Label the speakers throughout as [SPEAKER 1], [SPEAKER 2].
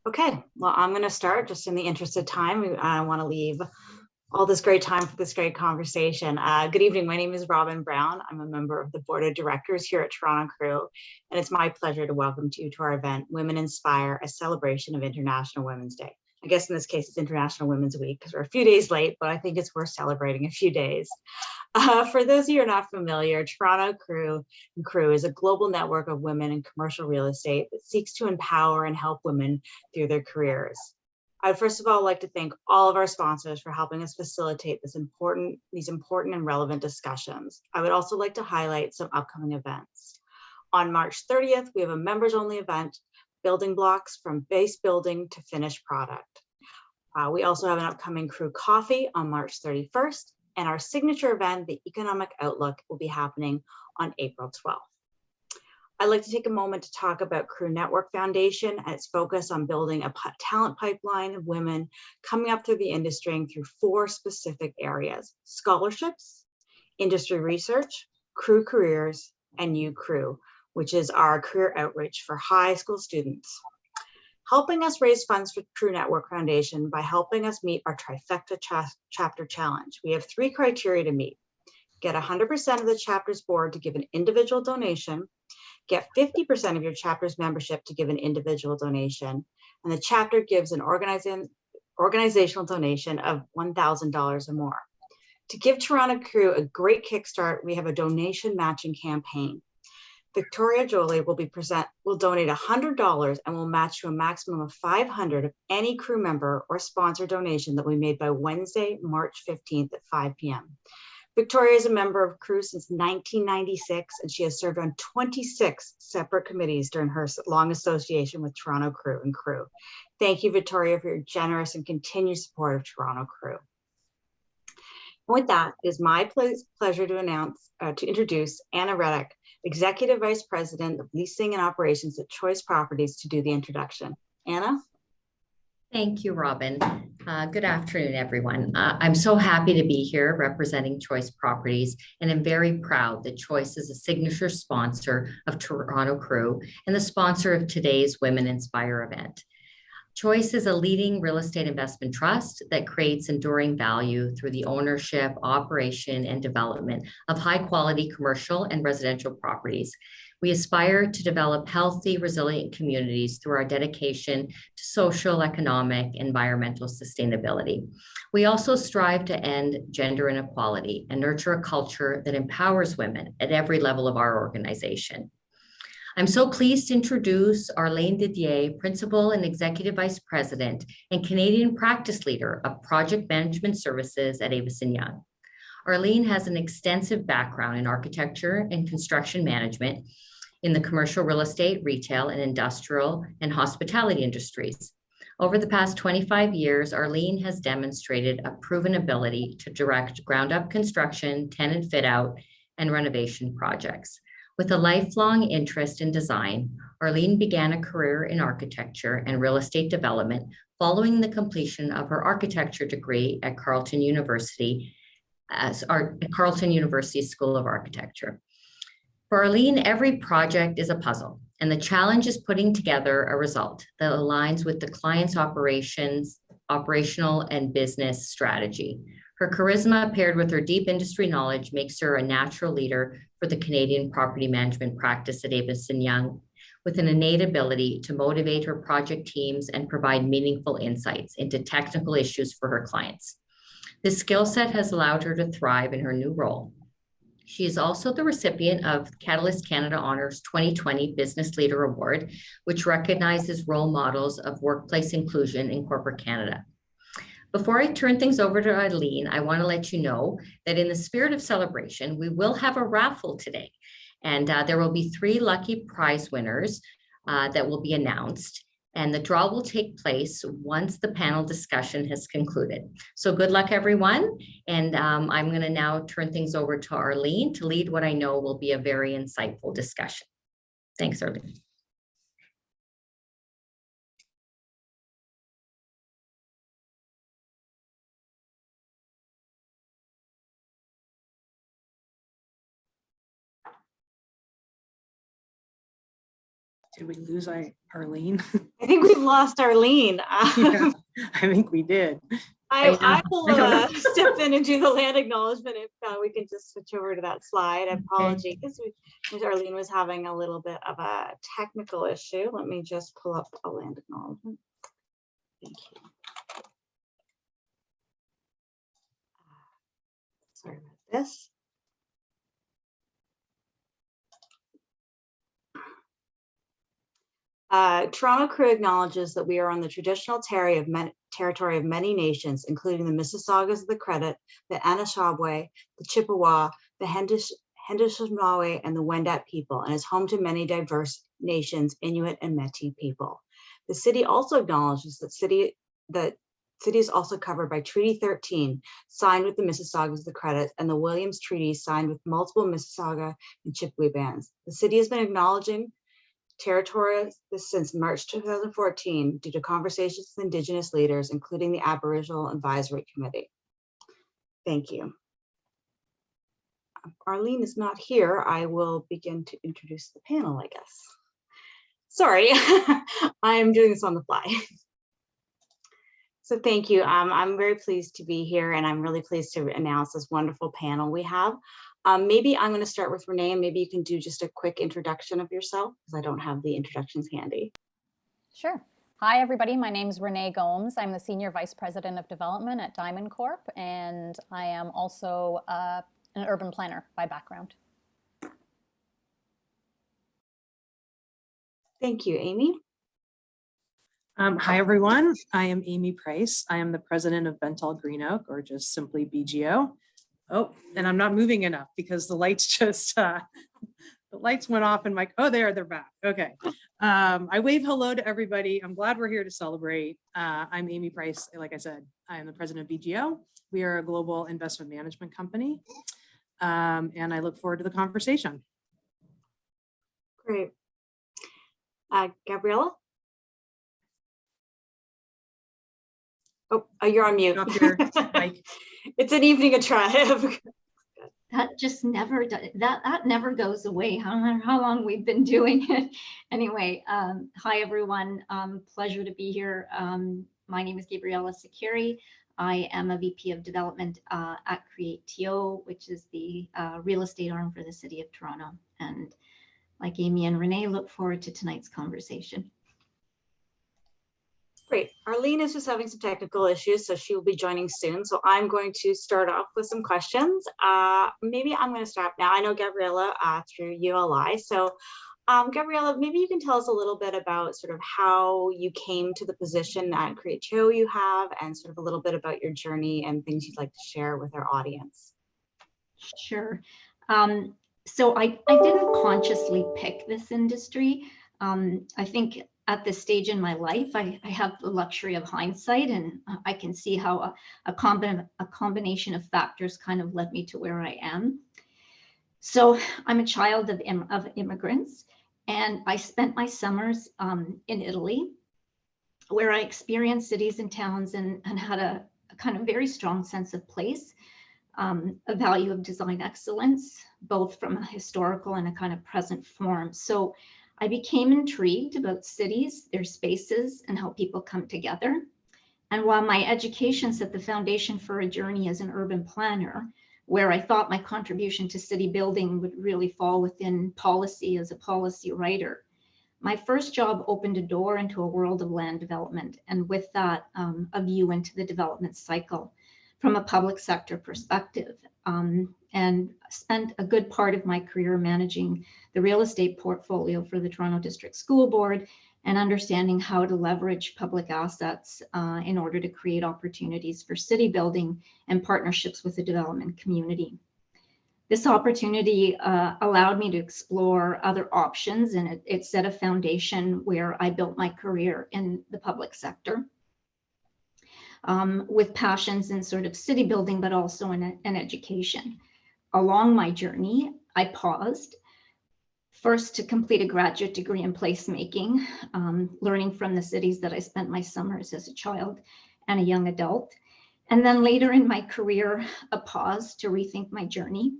[SPEAKER 1] Okay, well, I'm going to start just in the interest of time. I want to leave all this great time for this great conversation. Good evening. My name is Robin Brown. I'm a member of the board of directors here at Toronto Crew, and it's my pleasure to welcome you to our event, Women Inspire, a celebration of International Women's Day. I guess in this case, it's International Women's Week because we're a few days late, but I think it's worth celebrating a few days. For those of you who are not familiar, Toronto Crew is a global network of women in commercial real estate that seeks to empower and help women through their careers. I'd first of all like to thank all of our sponsors for helping us facilitate these important and relevant discussions. I would also like to highlight some upcoming events. On March 30th, we have a members-only event, Building Blocks from Base Building to Finished Product. We also have an upcoming Crew Coffee on March 31st, and our signature event, the Economic Outlook, will be happening on April 12th. I'd like to take a moment to talk about Crew Network Foundation and its focus on building a talent pipeline of women coming up through the industry and through 4 specific areas: scholarships, industry research, Crew Careers, and New Crew, which is our career outreach for high school students. Helping us raise funds for Crew Network Foundation by helping us meet our trifecta chapter challenge. We have 3 criteria to meet: get 100% of the chapter's board to give an individual donation, get 50% of your chapter's membership to give an individual donation, and the chapter gives an organizational donation of $1,000 or more. To give Toronto Crew a great kickstart, we have a donation matching campaign. Victoria Jolie will donate $100 and will match to a maximum of $500 of any crew member or sponsor donation that we made by Wednesday, March 15th at 5 p.m. Victoria is a member of Crew since 1996, and she has served on 26 separate committees during her long association with Toronto Crew and Crew. Thank you, Victoria, for your generous and continued support of Toronto Crew. And with that, it is my pleasure to introduce Anna Reddick, Executive Vice President of Leasing and Operations at Choice Properties, to do the introduction. Anna?
[SPEAKER 2] Thank you, Robin. Good afternoon, everyone. I'm so happy to be here representing Choice Properties, and I'm very proud that Choice is a signature sponsor of Toronto Crew and the sponsor of today's Women Inspire event. Choice is a leading real estate investment trust that creates enduring value through the ownership, operation, and development of high-quality commercial and residential properties. We aspire to develop healthy, resilient communities through our dedication to social, economic, environmental sustainability. We also strive to end gender inequality and nurture a culture that empowers women at every level of our organization. I'm so pleased to introduce Arlene Didier, Principal and Executive Vice President and Canadian Practice Leader of Project Management Services at Avison Young. Arlene has an extensive background in architecture and construction management in the commercial real estate, retail, and industrial and hospitality industries. Over the past 25 years, Arlene has demonstrated a proven ability to direct ground-up construction, tenant fit-out, and renovation projects. With a lifelong interest in design, Arlene began a career in architecture and real estate development following the completion of her architecture degree at Carleton University School of Architecture. For Arlene, every project is a puzzle, and the challenge is putting together a result that aligns with the client's operational and business strategy. Her charisma, paired with her deep industry knowledge, makes her a natural leader for the Canadian property management practice at Avison Young, with an innate ability to motivate her project teams and provide meaningful insights into technical issues for her clients. This skill set has allowed her to thrive in her new role. She is also the recipient of Catalyst Canada Honors 2020 Business Leader Award, which recognizes role models of workplace inclusion in corporate Canada. Before I turn things over to Arlene, I want to let you know that in the spirit of celebration, we will have a raffle today. And there will be 3 lucky prize winners that will be announced. And the draw will take place once the panel discussion has concluded. So good luck, everyone. And I'm going to now turn things over to Arlene to lead what I know will be a very insightful discussion. Thanks, Arlene.
[SPEAKER 3] Did we lose Arlene?
[SPEAKER 1] I think we've lost Arlene.
[SPEAKER 3] Yeah, I think we did.
[SPEAKER 1] I will
[SPEAKER 3] I don't know.
[SPEAKER 1] step in and do the land acknowledgement if we can just switch over to that slide.
[SPEAKER 2] Okay.
[SPEAKER 1] Apologies, Ms. Arlene was having a little bit of a technical issue. Let me just pull up a land acknowledgement. Thank you. Sorry about this. Toronto Crew acknowledges that we are on the traditional territory of many nations, including the Mississaugas of the Credit, the Anishinaabe, the Chippewa, the Haudenosaunee, and the Wendat people, and is home to many diverse nations, Inuit and Métis people. The city also acknowledges that city is also covered by Treaty 13, signed with the Mississaugas of the Credit, and the Williams Treaty, signed with multiple Mississauga and Chippewa bands. The city has been acknowledging territory since March 2014 due to conversations with Indigenous leaders, including the Aboriginal Advisory Committee. Thank you. Arlene is not here. I will begin to introduce the panel, I guess. Sorry, I'm doing this on the fly. So thank you. I'm very pleased to be here, and I'm really pleased to announce this wonderful panel we have. Maybe I'm going to start with Renee, and maybe you can do just a quick introduction of yourself, because I don't have the introductions handy.
[SPEAKER 4] Sure. Hi, everybody. My name is Renee Gomes. I'm the Senior Vice President of Development at Diamond Corp, and I am also an urban planner by background.
[SPEAKER 1] Thank you, Amy.
[SPEAKER 3] Hi, everyone. I am Amy Price. I am the president of Bentall Green Oak, or just simply BGO. Oh, and I'm not moving enough because the lights just, the lights went off and oh, they're back. Okay. I wave hello to everybody. I'm glad we're here to celebrate. I'm Amy Price. Like I said, I am the president of BGO. We are a global investment management company. And I look forward to the conversation.
[SPEAKER 1] Great. Gabriella? Oh, you're on mute. It's an evening of triumph.
[SPEAKER 5] That just never does, that never goes away, how long we've been doing it. Anyway, hi everyone, pleasure to be here. My name is Gabriella Securi. I am a VP of Development at Create.to, which is the real estate arm for the City of Toronto. And like Amy and Renee, look forward to tonight's conversation.
[SPEAKER 1] Great. Arlene is just having some technical issues, so she will be joining soon. So I'm going to start off with some questions. Maybe I'm going to start now. I know Gabriella through ULI. So Gabriella, maybe you can tell us a little bit about sort of how you came to the position at Create.to you have, and sort of a little bit about your journey and things you'd like to share with our audience.
[SPEAKER 5] Sure. So I didn't consciously pick this industry. I think at this stage in my life, I have the luxury of hindsight, and I can see how a combination of factors kind of led me to where I am. So I'm a child of immigrants, and I spent my summers in Italy, where I experienced cities and towns and had a kind of very strong sense of place, a value of design excellence, both from a historical and a kind of present form. So I became intrigued about cities, their spaces, and how people come together. And while my education set the foundation for a journey as an urban planner, where I thought my contribution to city building would really fall within policy as a policy writer, my first job opened a door into a world of land development, and with that, a view into the development cycle from a public sector perspective, and spent a good part of my career managing the real estate portfolio for the Toronto District School Board and understanding how to leverage public assets in order to create opportunities for city building and partnerships with the development community. This opportunity allowed me to explore other options, and it set a foundation where I built my career in the public sector. With passions in sort of city building, but also in education. Along my journey, I paused first to complete a graduate degree in placemaking, learning from the cities that I spent my summers as a child and a young adult. And then later in my career, a pause to rethink my journey,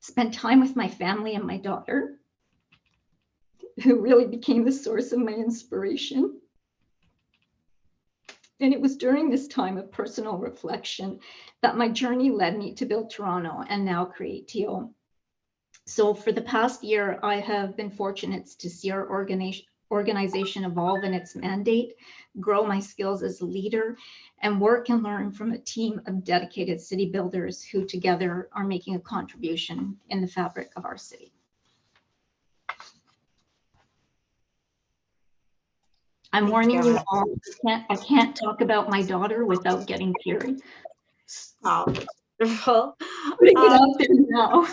[SPEAKER 5] spent time with my family and my daughter, who really became the source of my inspiration. And it was during this time of personal reflection that my journey led me to build Toronto and now create TO. So for the past year, I have been fortunate to see our organization evolve in its mandate, grow my skills as a leader, and work and learn from a team of dedicated city builders who together are making a contribution in the fabric of our city. I'm warning you all, I can't talk about my daughter without getting teary.
[SPEAKER 1] Oh, wonderful.
[SPEAKER 5] Putting it out there now.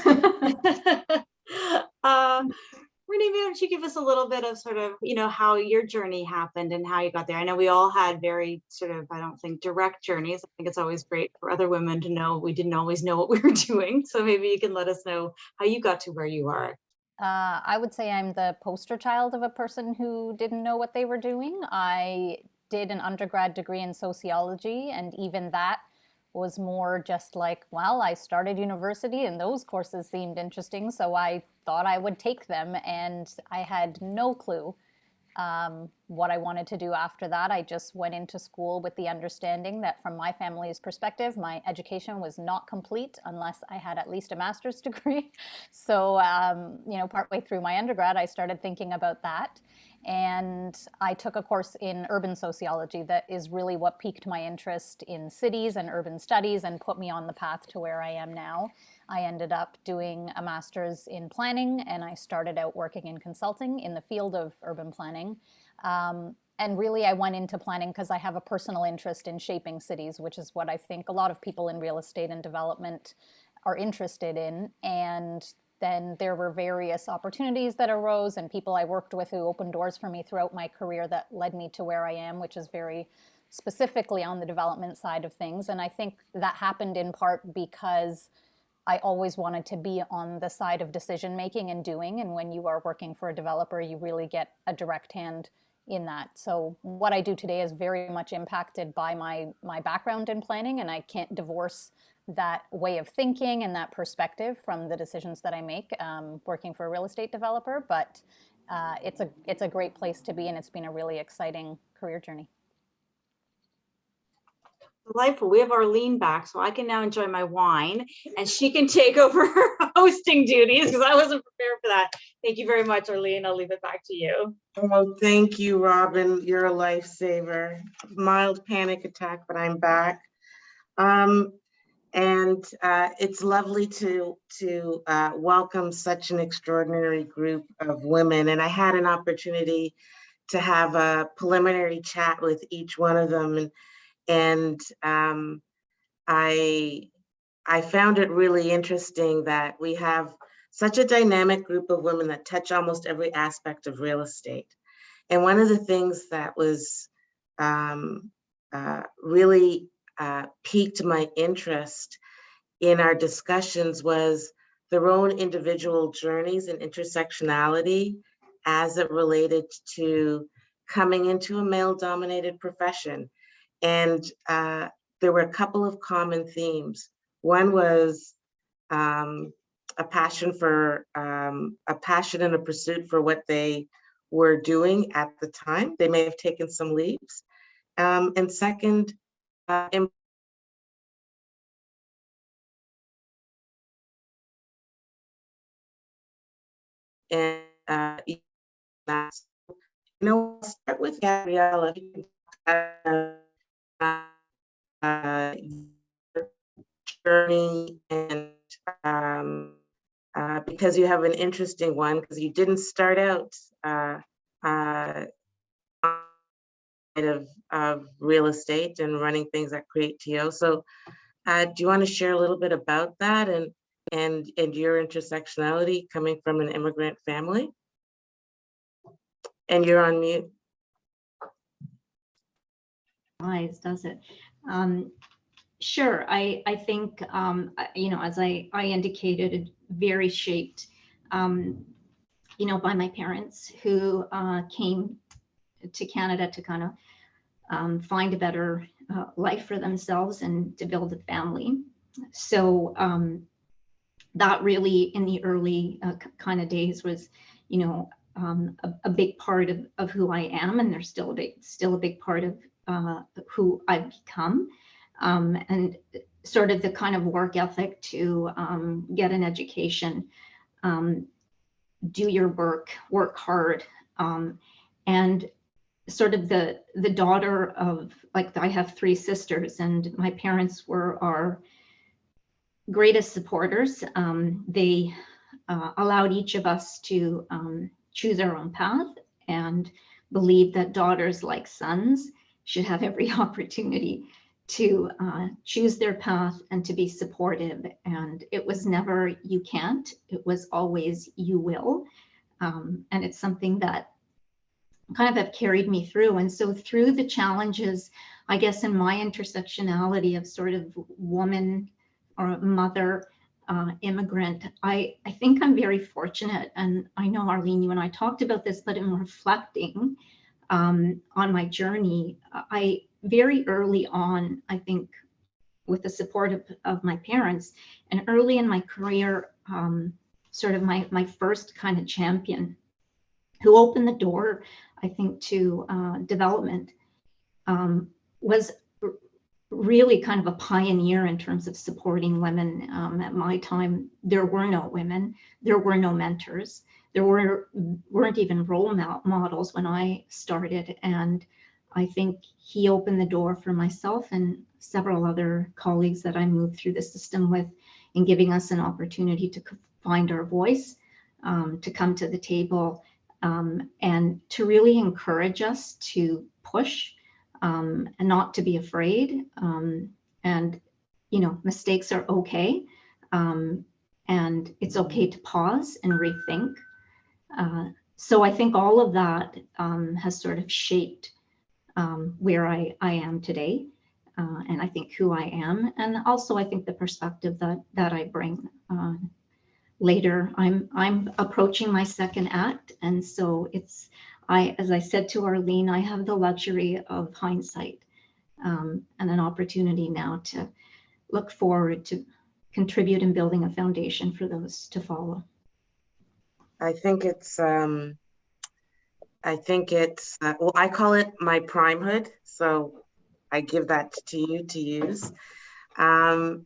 [SPEAKER 1] Renee, why don't you give us a little bit of sort of, how your journey happened and how you got there? I know we all had very sort of, I don't think, direct journeys. I think it's always great for other women to know we didn't always know what we were doing. So maybe you can let us know how you got to where you are.
[SPEAKER 4] I would say I'm the poster child of a person who didn't know what they were doing. I did an undergrad degree in sociology, and even that was more just like, well, I started university and those courses seemed interesting, so I thought I would take them, and I had no clue what I wanted to do after that. I just went into school with the understanding that from my family's perspective, my education was not complete unless I had at least a master's degree. So, partway through my undergrad, I started thinking about that. And I took a course in urban sociology that is really what piqued my interest in cities and urban studies and put me on the path to where I am now. I ended up doing a master's in planning, and I started out working in consulting in the field of urban planning. And really, I went into planning because I have a personal interest in shaping cities, which is what I think a lot of people in real estate and development are interested in. And then there were various opportunities that arose and people I worked with who opened doors for me throughout my career that led me to where I am, which is very specifically on the development side of things. And I think that happened in part because I always wanted to be on the side of decision making and doing. And when you are working for a developer, you really get a direct hand in that. So what I do today is very much impacted by my background in planning, and I can't divorce that way of thinking and that perspective from the decisions that I make working for a real estate developer. But it's a great place to be, and it's been a really exciting career journey.
[SPEAKER 1] Delightful. We have Arlene back, so I can now enjoy my wine and she can take over her hosting duties because I wasn't prepared for that. Thank you very much, Arlene. I'll leave it back to you.
[SPEAKER 6] Oh, thank you, Robin. You're a lifesaver. Mild panic attack, but I'm back. It's lovely to welcome such an extraordinary group of women. And I had an opportunity to have a preliminary chat with each one of them. And I found it really interesting that we have such a dynamic group of women that touch almost every aspect of real estate. And one of the things that was really piqued my interest in our discussions was their own individual journeys and intersectionality as it related to coming into a male-dominated profession. And there were a couple of common themes. One was a passion and a pursuit for what they were doing at the time. They may have taken some leaps. And second, I'll start with Gabriella. Journey and because you have an interesting one, because you didn't start out of real estate and running things at Create TO. So do you want to share a little bit about that and your intersectionality coming from an immigrant family? And you're on mute.
[SPEAKER 5] Does it? Sure. I think, as I indicated, very shaped, by my parents who came to Canada to kind of find a better life for themselves and to build a family. So that really in the early kind of days was, a big part of who I am, and they're still a big part of who I've become. And sort of the kind of work ethic to get an education, do your work hard, and sort of the daughter of, like, I have 3 sisters, and my parents were our greatest supporters. They allowed each of us to choose our own path, and believed that daughters, like sons, should have every opportunity to choose their path and to be supportive. And it was never "you can't," it was always "you will." And it's something that kind of have carried me through. And so through the challenges, I guess, in my intersectionality of sort of woman or mother, immigrant, I think I'm very fortunate. And I know, Arlene, you and I talked about this, but in reflecting on my journey, I very early on, I think, with the support of my parents, and early in my career, sort of my first kind of champion who opened the door, I think, to development, was really kind of a pioneer in terms of supporting women. At my time, there were no women, there were no mentors, there weren't even role models when I started. And I think he opened the door for myself and several other colleagues that I moved through the system with, in giving us an opportunity to find our voice, to come to the table, and to really encourage us to push, and not to be afraid. And, mistakes are okay. And it's okay to pause and rethink. So I think all of that has sort of shaped where I am today, and I think who I am, and also I think the perspective that I bring. Later, I'm approaching my second act, and so as I said to Arlene, I have the luxury of hindsight, and an opportunity now to look forward to contribute in building a foundation for those to follow.
[SPEAKER 6] I think it's well, I call it my primehood, so I give that to you to use. And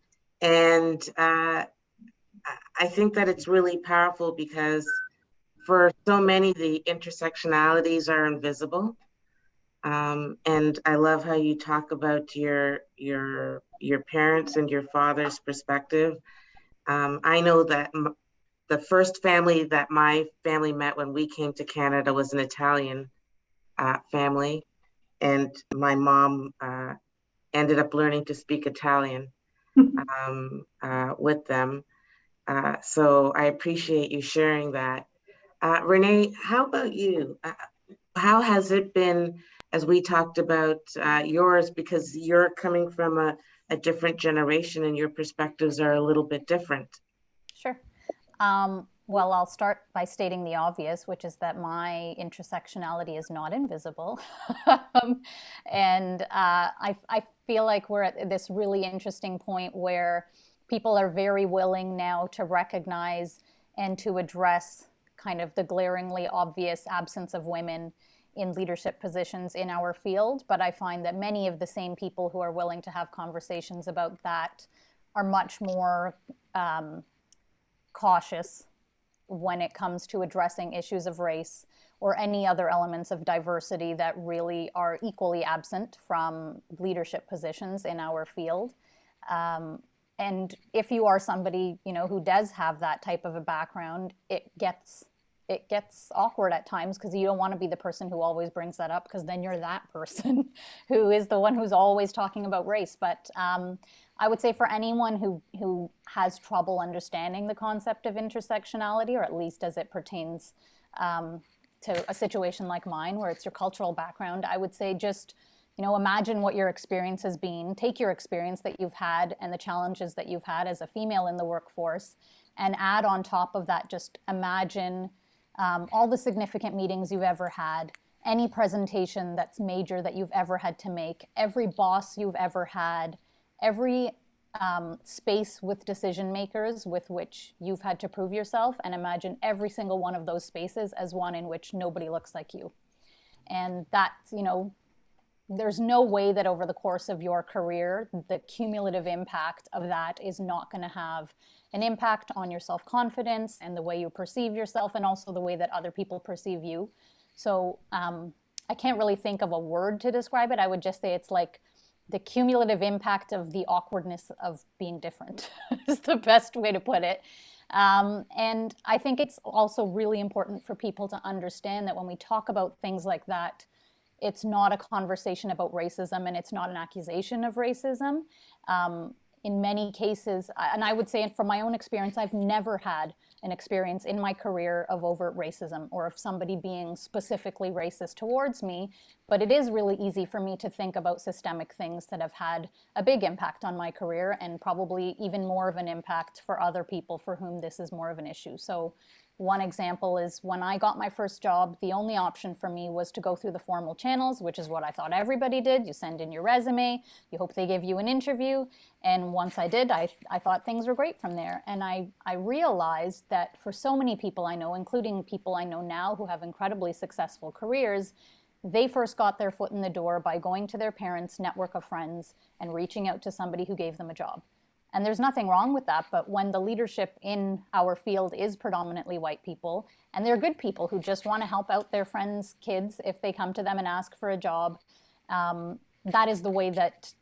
[SPEAKER 6] I think that it's really powerful because for so many, the intersectionalities are invisible. And I love how you talk about your parents and your father's perspective. I know that the first family that my family met when we came to Canada was an Italian family, and my mom ended up learning to speak Italian with them. So I appreciate you sharing that. Renee, how about you? How has it been, as we talked about yours, because you're coming from a different generation and your perspectives are a little bit different?
[SPEAKER 4] Sure. Well, I'll start by stating the obvious, which is that my intersectionality is not invisible. And I feel like we're at this really interesting point where people are very willing now to recognize and to address kind of the glaringly obvious absence of women in leadership positions in our field. But I find that many of the same people who are willing to have conversations about that are much more cautious when it comes to addressing issues of race or any other elements of diversity that really are equally absent from leadership positions in our field. And if you are somebody, who does have that type of a background, it gets awkward at times, because you don't want to be the person who always brings that up, because then you're that person who is the one who's always talking about race. But I would say for anyone who has trouble understanding the concept of intersectionality, or at least as it pertains to a situation like mine, where it's your cultural background, I would say just, imagine what your experience has been. Take your experience that you've had and the challenges that you've had as a female in the workforce, and add on top of that, just imagine all the significant meetings you've ever had, any presentation that's major that you've ever had to make, every boss you've ever had, every space with decision makers with which you've had to prove yourself, and imagine every single one of those spaces as one in which nobody looks like you. And that's, there's no way that over the course of your career, the cumulative impact of that is not going to have an impact on your self-confidence and the way you perceive yourself, and also the way that other people perceive you. So I can't really think of a word to describe it. I would just say it's like the cumulative impact of the awkwardness of being different is the best way to put it. And I think it's also really important for people to understand that when we talk about things like that, it's not a conversation about racism, and it's not an accusation of racism. In many cases, and I would say from my own experience, I've never had an experience in my career of overt racism or of somebody being specifically racist towards me, but it is really easy for me to think about systemic things that have had a big impact on my career, and probably even more of an impact for other people for whom this is more of an issue. So one example is when I got my first job, the only option for me was to go through the formal channels, which is what I thought everybody did. You send in your resume, you hope they give you an interview. And once I did, I thought things were great from there. And I realized that for so many people I know, including people I know now who have incredibly successful careers, they first got their foot in the door by going to their parents' network of friends and reaching out to somebody who gave them a job. And there's nothing wrong with that, but when the leadership in our field is predominantly white people, and they're good people who just want to help out their friends' kids if they come to them and ask for a job, that is the way that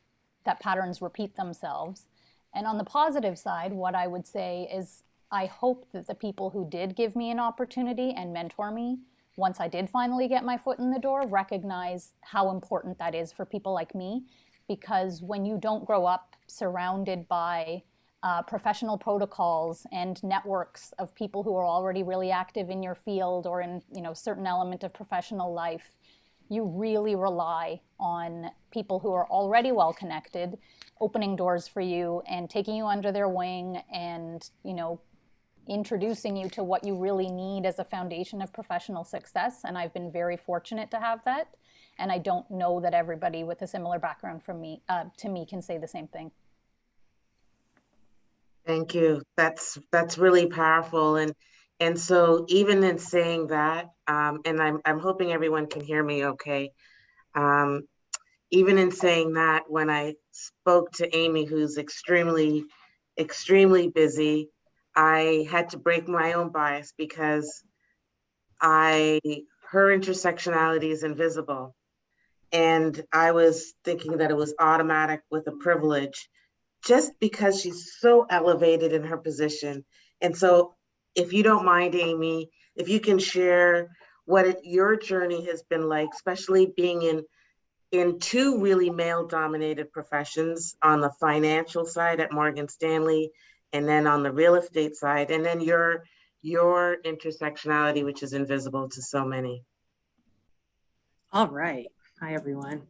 [SPEAKER 4] patterns repeat themselves. And on the positive side, what I would say is I hope that the people who did give me an opportunity and mentor me, once I did finally get my foot in the door, recognize how important that is for people like me. Because when you don't grow up surrounded by professional protocols and networks of people who are already really active in your field or in certain element of professional life, you really rely on people who are already well connected, opening doors for you and taking you under their wing and introducing you to what you really need as a foundation of professional success. And I've been very fortunate to have that. And I don't know that everybody with a similar background from me to me can say the same thing.
[SPEAKER 6] Thank you. That's really powerful. And so even in saying that, and I'm hoping everyone can hear me okay. Even in saying that, when I spoke to Amy, who's extremely, extremely busy, I had to break my own bias because her intersectionality is invisible. And I was thinking that it was automatic with a privilege just because she's so elevated in her position. And so if you don't mind, Amy, if you can share what your journey has been like, especially being in two really male-dominated professions, on the financial side at Morgan Stanley, and then on the real estate side, and then your intersectionality, which is invisible to so many.
[SPEAKER 3] All right. Hi, everyone.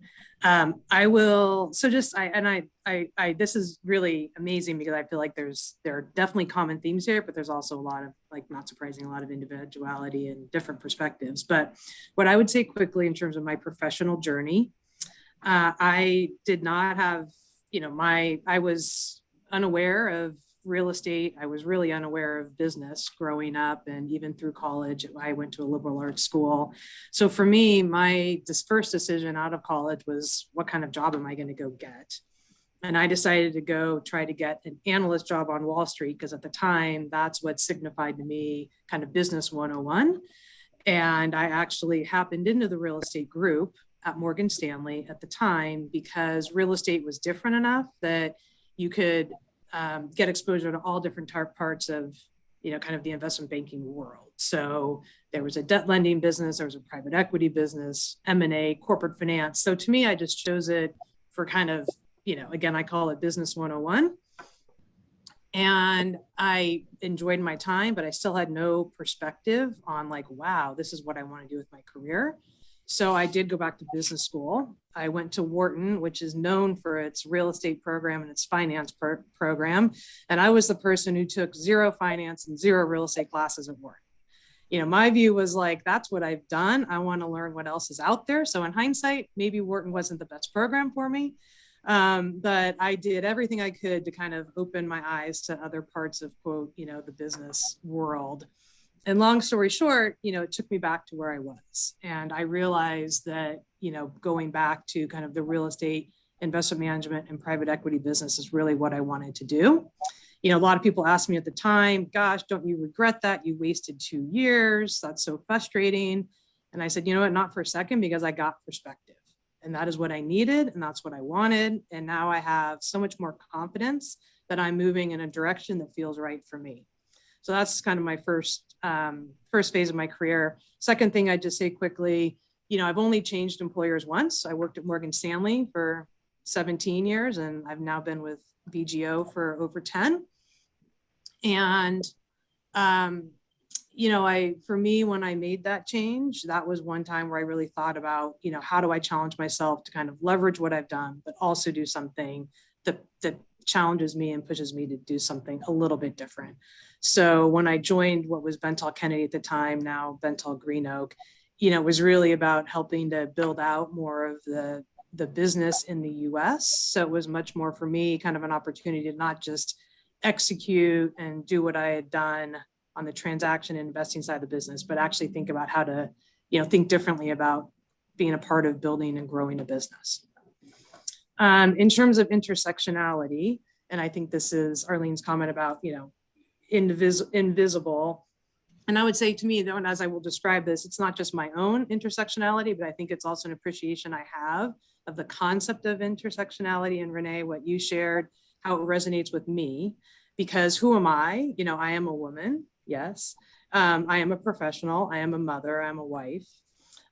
[SPEAKER 3] I will, this is really amazing because I feel like there are definitely common themes here, but there's also a lot of, like, not surprising, a lot of individuality and different perspectives. But what I would say quickly in terms of my professional journey, I did not have, I was unaware of real estate. I was really unaware of business growing up, and even through college, I went to a liberal arts school. So for me, my first decision out of college was, what kind of job am I going to go get? And I decided to go try to get an analyst job on Wall Street, because at the time, that's what signified to me kind of business 101. And I actually happened into the real estate group at Morgan Stanley at the time, because real estate was different enough that you could get exposure to all different parts of, kind of the investment banking world. So there was a debt lending business, there was a private equity business, M&A, corporate finance. So to me, I just chose it for kind of, again, I call it business 101. And I enjoyed my time, but I still had no perspective on, like, wow, this is what I want to do with my career. So I did go back to business school. I went to Wharton, which is known for its real estate program and its finance program. And I was the person who took 0 finance and 0 real estate classes at Wharton. My view was like, that's what I've done. I want to learn what else is out there. So in hindsight, maybe Wharton wasn't the best program for me. But I did everything I could to kind of open my eyes to other parts of, quote, the business world. And long story short, it took me back to where I was. And I realized that, going back to kind of the real estate, investment management, and private equity business is really what I wanted to do. A lot of people asked me at the time, gosh, don't you regret that? You wasted 2 years. That's so frustrating. And I said, you know what, not for a second, because I got perspective. And that is what I needed. And that's what I wanted. And now I have so much more confidence that I'm moving in a direction that feels right for me. So that's kind of my first phase of my career. Second thing I'd just say quickly, I've only changed employers once. I worked at Morgan Stanley for 17 years, and I've now been with BGO for over 10. And, for me, when I made that change, that was one time where I really thought about, how do I challenge myself to kind of leverage what I've done, but also do something that challenges me and pushes me to do something a little bit different. So when I joined what was Bentall Kennedy at the time, now Bentall Green Oak, it was really about helping to build out more of the business in the US. So it was much more for me kind of an opportunity to not just execute and do what I had done on the transaction and investing side of the business, but actually think about how to, think differently about being a part of building and growing a business. In terms of intersectionality, and I think this is Arlene's comment about, invisible. And I would say to me, though, and as I will describe this, it's not just my own intersectionality, but I think it's also an appreciation I have of the concept of intersectionality. And Renee, what you shared, how it resonates with me, because who am I? I am a woman, yes. I am a professional, I am a mother, I'm a wife.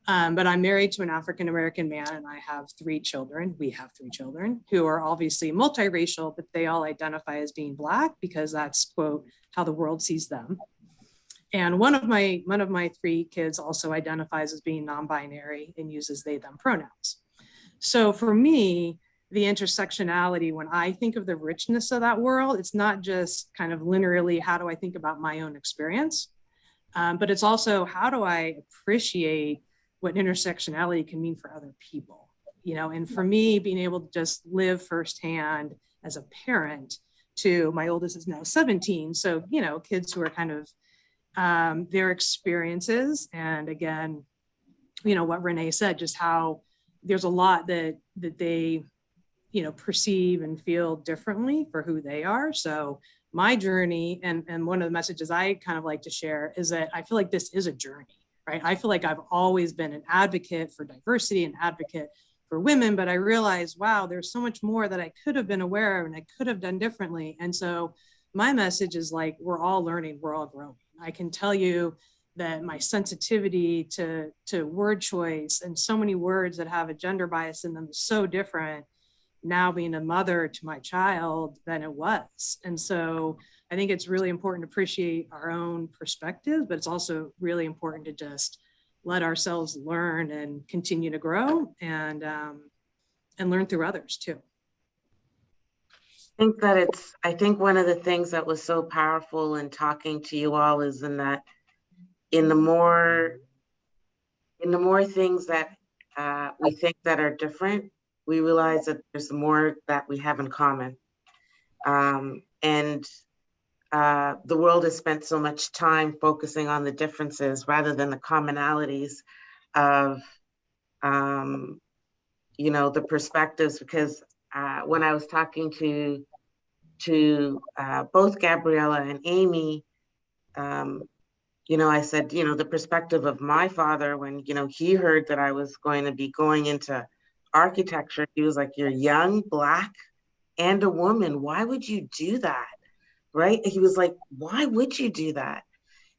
[SPEAKER 3] But I'm married to an African-American man, and I have 3 children. We have 3 children who are obviously multiracial, but they all identify as being Black because that's, quote, how the world sees them. And one of my 3 kids also identifies as being non-binary and uses they, them pronouns. So for me, the intersectionality, when I think of the richness of that world, it's not just kind of linearly, how do I think about my own experience? But it's also, how do I appreciate what intersectionality can mean for other people? And for me, being able to just live firsthand as a parent to, my oldest is now 17. So, kids who are kind of their experiences. And again, what Renee said, just how there's a lot that they, perceive and feel differently for who they are. So my journey, and one of the messages I kind of like to share is that I feel like this is a journey, right? I feel like I've always been an advocate for diversity, an advocate for women, but I realized, wow, there's so much more that I could have been aware of and I could have done differently. And so my message is like, we're all learning, we're all growing. I can tell you that my sensitivity to word choice and so many words that have a gender bias in them is so different now being a mother to my child than it was. And so I think it's really important to appreciate our own perspectives, but it's also really important to just let ourselves learn and continue to grow and learn through others too.
[SPEAKER 6] I think one of the things that was so powerful in talking to you all is in that in the more things that we think that are different, we realize that there's more that we have in common. And the world has spent so much time focusing on the differences rather than the commonalities of, the perspectives. Because when I was talking to both Gabriella and Amy, I said, the perspective of my father when, he heard that I was going to be going into architecture, he was like, you're young, Black, and a woman. Why would you do that? Right? He was like, why would you do that?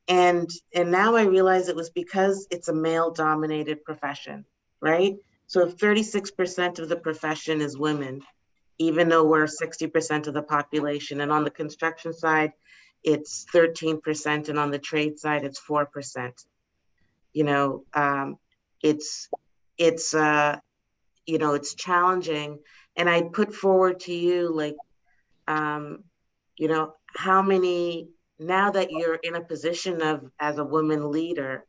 [SPEAKER 6] And now I realize it was because it's a male-dominated profession, right? So if 36% of the profession is women, even though we're 60% of the population, and on the construction side, it's 13%, and on the trade side, it's 4%. It's challenging. And I put forward to you, like, how many, now that you're in a position of, as a woman leader,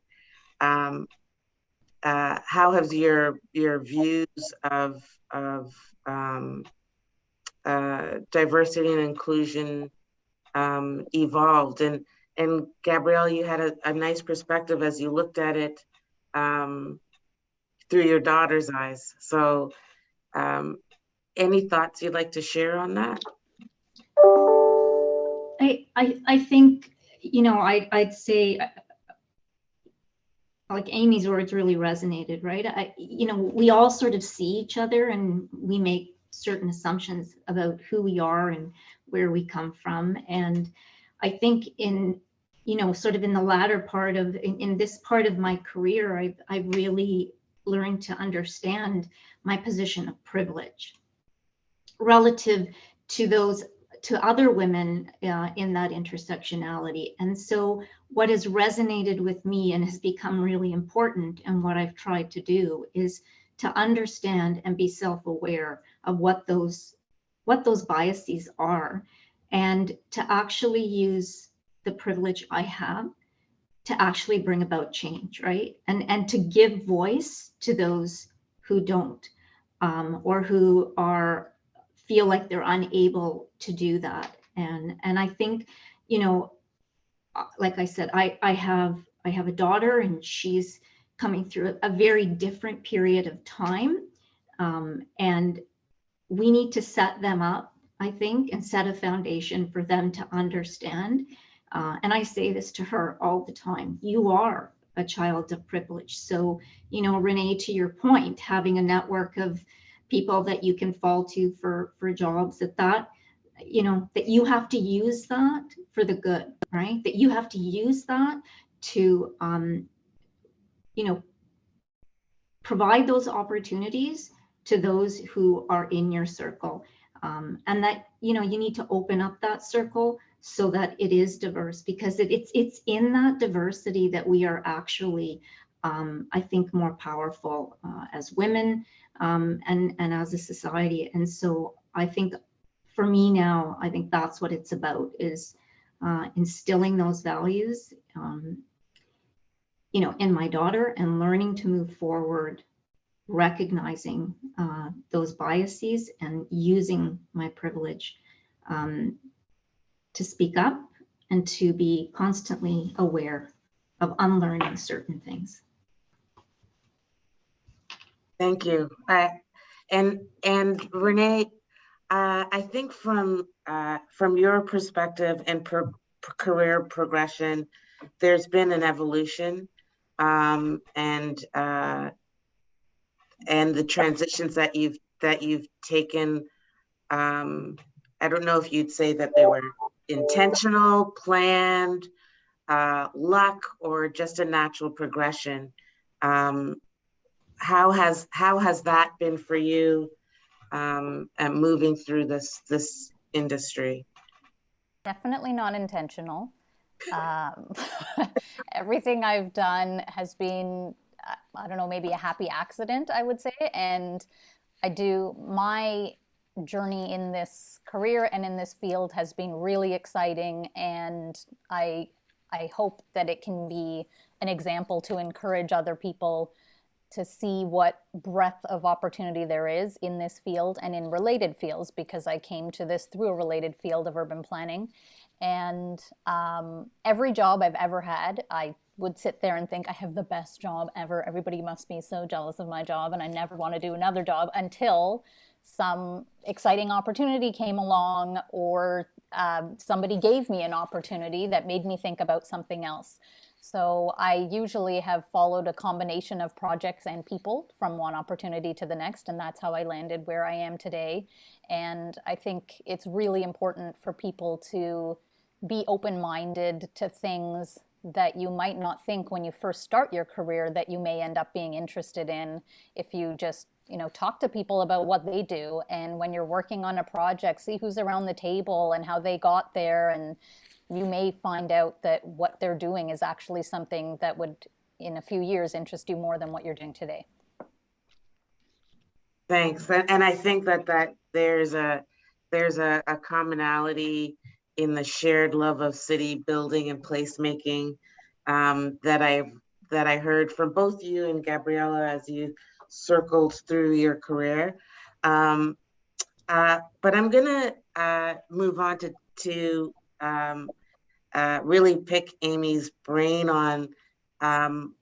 [SPEAKER 6] how has your views of diversity and inclusion evolved? And Gabrielle, you had a nice perspective as you looked at it through your daughter's eyes. So any thoughts you'd like to share on that?
[SPEAKER 5] I think, I'd say, like Amy's words really resonated, right? We all sort of see each other and we make certain assumptions about who we are and where we come from. And I think sort of in the latter part of, in this part of my career, I've really learned to understand my position of privilege relative to other women in that intersectionality. And so what has resonated with me and has become really important, and what I've tried to do, is to understand and be self-aware of what those biases are, and to actually use the privilege I have to actually bring about change, right? And to give voice to those who don't, or who feel like they're unable to do that. And I think, like I said, I have a daughter, and she's coming through a very different period of time. And we need to set them up, I think, and set a foundation for them to understand. And I say this to her all the time: you are a child of privilege. So, Renee, to your point, having a network of people that you can fall to for jobs, that you have to use that for the good, right? That you have to use that to, provide those opportunities to those who are in your circle. And that, you need to open up that circle so that it is diverse, because it's in that diversity that we are actually, I think, more powerful as women, and as a society. And so I think for me now, I think that's what it's about, is instilling those values, in my daughter, and learning to move forward, recognizing those biases and using my privilege to speak up and to be constantly aware of unlearning certain things.
[SPEAKER 6] Thank you. And Renee, I think from your perspective and career progression, there's been an evolution, and the transitions that you've taken. I don't know if you'd say that they were intentional, planned, luck, or just a natural progression. How has that been for you, moving through this industry?
[SPEAKER 4] Definitely not intentional. Everything I've done has been, I don't know, maybe a happy accident, I would say. And my journey in this career and in this field has been really exciting. And I hope that it can be an example to encourage other people to see what breadth of opportunity there is in this field and in related fields, because I came to this through a related field of urban planning. And every job I've ever had, I would sit there and think, I have the best job ever. Everybody must be so jealous of my job, and I never want to do another job, until some exciting opportunity came along, or somebody gave me an opportunity that made me think about something else. So I usually have followed a combination of projects and people from one opportunity to the next, and that's how I landed where I am today. And I think it's really important for people to be open-minded to things that you might not think when you first start your career that you may end up being interested in, if you just talk to people about what they do. And when you're working on a project, see who's around the table and how they got there, and you may find out that what they're doing is actually something that would, in a few years, interest you more than what you're doing today.
[SPEAKER 6] Thanks. And I think that there's a commonality in the shared love of city building and placemaking, that that I heard from both you and Gabriella as you circled through your career. But I'm gonna move on to really pick Amy's brain on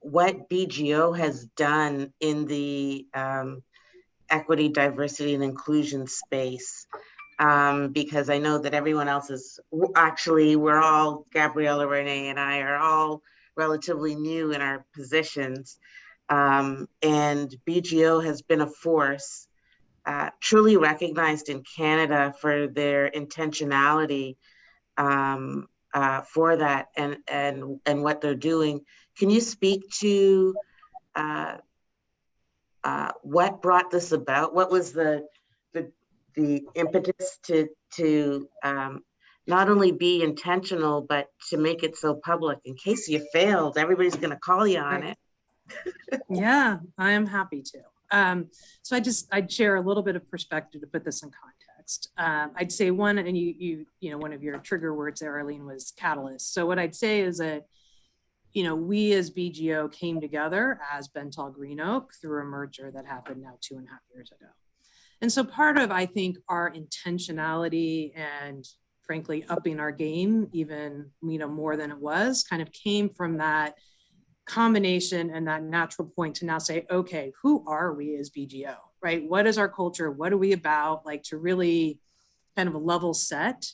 [SPEAKER 6] what BGO has done in the equity, diversity, and inclusion space. Because I know that everyone else is actually, we're all, Gabriella, Renee, and I are all relatively new in our positions. And BGO has been a force truly recognized in Canada for their intentionality for that and what they're doing. Can you speak to what brought this about? What was the impetus to not only be intentional, but to make it so public? In case you failed, everybody's going to call you on it.
[SPEAKER 3] Yeah, I am happy to. So I'd share a little bit of perspective to put this in context. I'd say one, and you know, one of your trigger words there, Arlene, was catalyst. So what I'd say is that, you know, we as BGO came together as Bentall Green Oak through a merger that happened now 2.5 years ago. And so part of, I think, our intentionality and frankly, upping our game even, you know, more than it was, kind of came from that combination and that natural point to now say, okay, who are we as BGO, right? What is our culture? What are we about? Like, to really kind of level set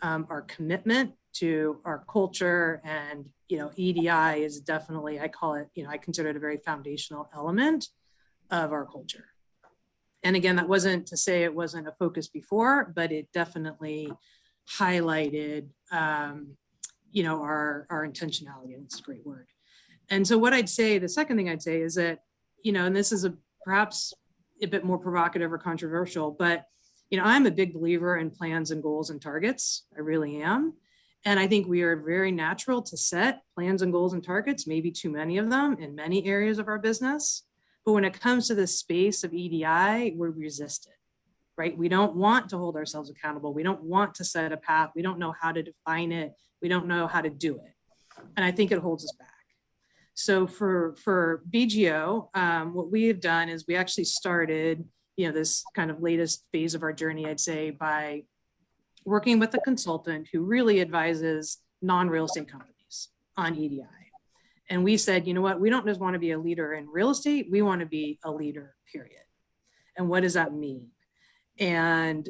[SPEAKER 3] our commitment to our culture. And, you know, EDI is definitely, I call it, you know, I consider it a very foundational element of our culture. And again, that wasn't to say it wasn't a focus before, but it definitely highlighted, you know, our intentionality, and it's a great word. And so what I'd say, the second thing I'd say is that, you know, and this is perhaps a bit more provocative or controversial, but, you know, I'm a big believer in plans and goals and targets. I really am. And I think we are very natural to set plans and goals and targets, maybe too many of them in many areas of our business. But when it comes to the space of EDI, we resist it, right? We don't want to hold ourselves accountable. We don't want to set a path. We don't know how to define it. We don't know how to do it. And I think it holds us back. So for BGO, what we have done is we actually started, you know, this kind of latest phase of our journey, I'd say, by working with a consultant who really advises non-real estate companies on EDI. And we said, you know what, we don't just want to be a leader in real estate, we want to be a leader, period. And what does that mean? And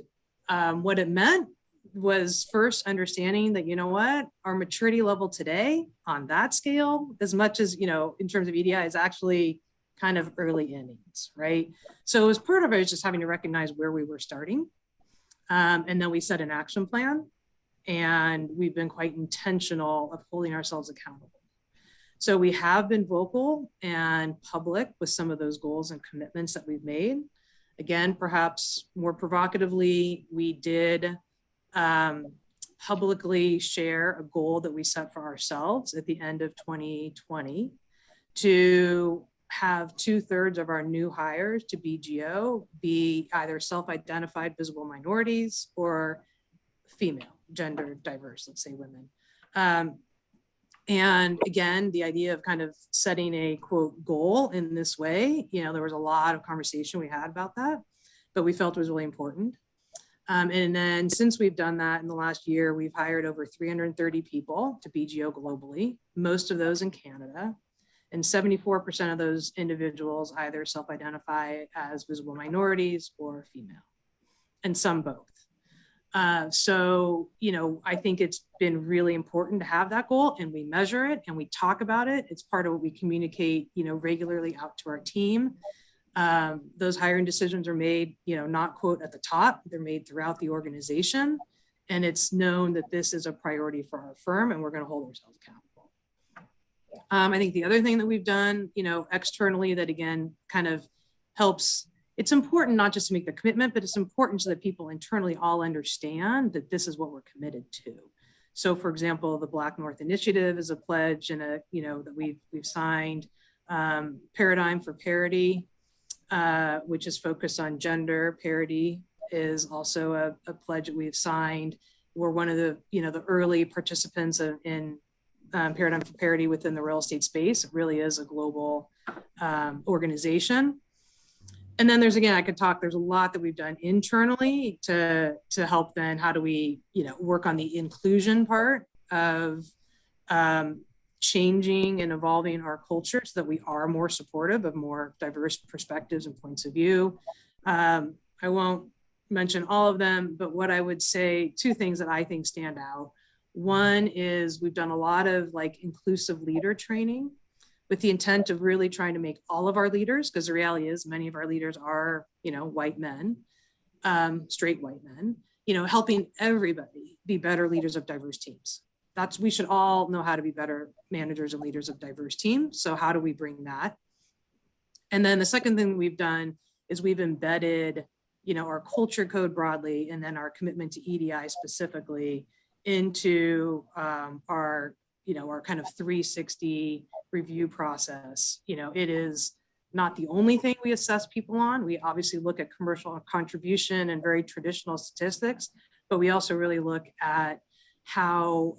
[SPEAKER 3] what it meant was first understanding that, you know what, our maturity level today on that scale, as much as, you know, in terms of EDI, is actually kind of early innings, right? So as part of it, was just having to recognize where we were starting. And then we set an action plan, and we've been quite intentional of holding ourselves accountable. So we have been vocal and public with some of those goals and commitments that we've made. Again, perhaps more provocatively, we did publicly share a goal that we set for ourselves at the end of 2020 to have 2/3 of our new hires to BGO be either self-identified visible minorities or female, gender diverse, let's say women. And again, the idea of kind of setting a quote goal in this way, you know, there was a lot of conversation we had about that, but we felt it was really important. And then since we've done that in the last year, we've hired over 330 people to BGO globally, most of those in Canada. And 74% of those individuals either self-identify as visible minorities or female, and some both. So, you know, I think it's been really important to have that goal, and we measure it and we talk about it. It's part of what we communicate, you know, regularly out to our team. Those hiring decisions are made, you know, not quote at the top, they're made throughout the organization. And it's known that this is a priority for our firm, and we're going to hold ourselves accountable. I think the other thing that we've done, you know, externally that again kind of helps, it's important not just to make the commitment, but it's important so that people internally all understand that this is what we're committed to. So for example, the Black North Initiative is a pledge and a, you know, that we've signed. Paradigm for Parity, which is focused on gender parity, is also a pledge that we've signed. We're one of the, you know, the early participants in Paradigm for Parity within the real estate space. It really is a global organization. And then there's, again, I could talk, there's a lot that we've done internally to help then how do we, work on the inclusion part of changing and evolving our culture so that we are more supportive of more diverse perspectives and points of view. I won't mention all of them, but what I would say, two things that I think stand out. One is we've done a lot of like inclusive leader training with the intent of really trying to make all of our leaders, because the reality is many of our leaders are, white men, straight white men, helping everybody be better leaders of diverse teams. We should all know how to be better managers and leaders of diverse teams. So how do we bring that? And then the second thing we've done is we've embedded, our culture code broadly, and then our commitment to EDI specifically into our kind of 360 review process. It is not the only thing we assess people on. We obviously look at commercial contribution and very traditional statistics, but we also really look at how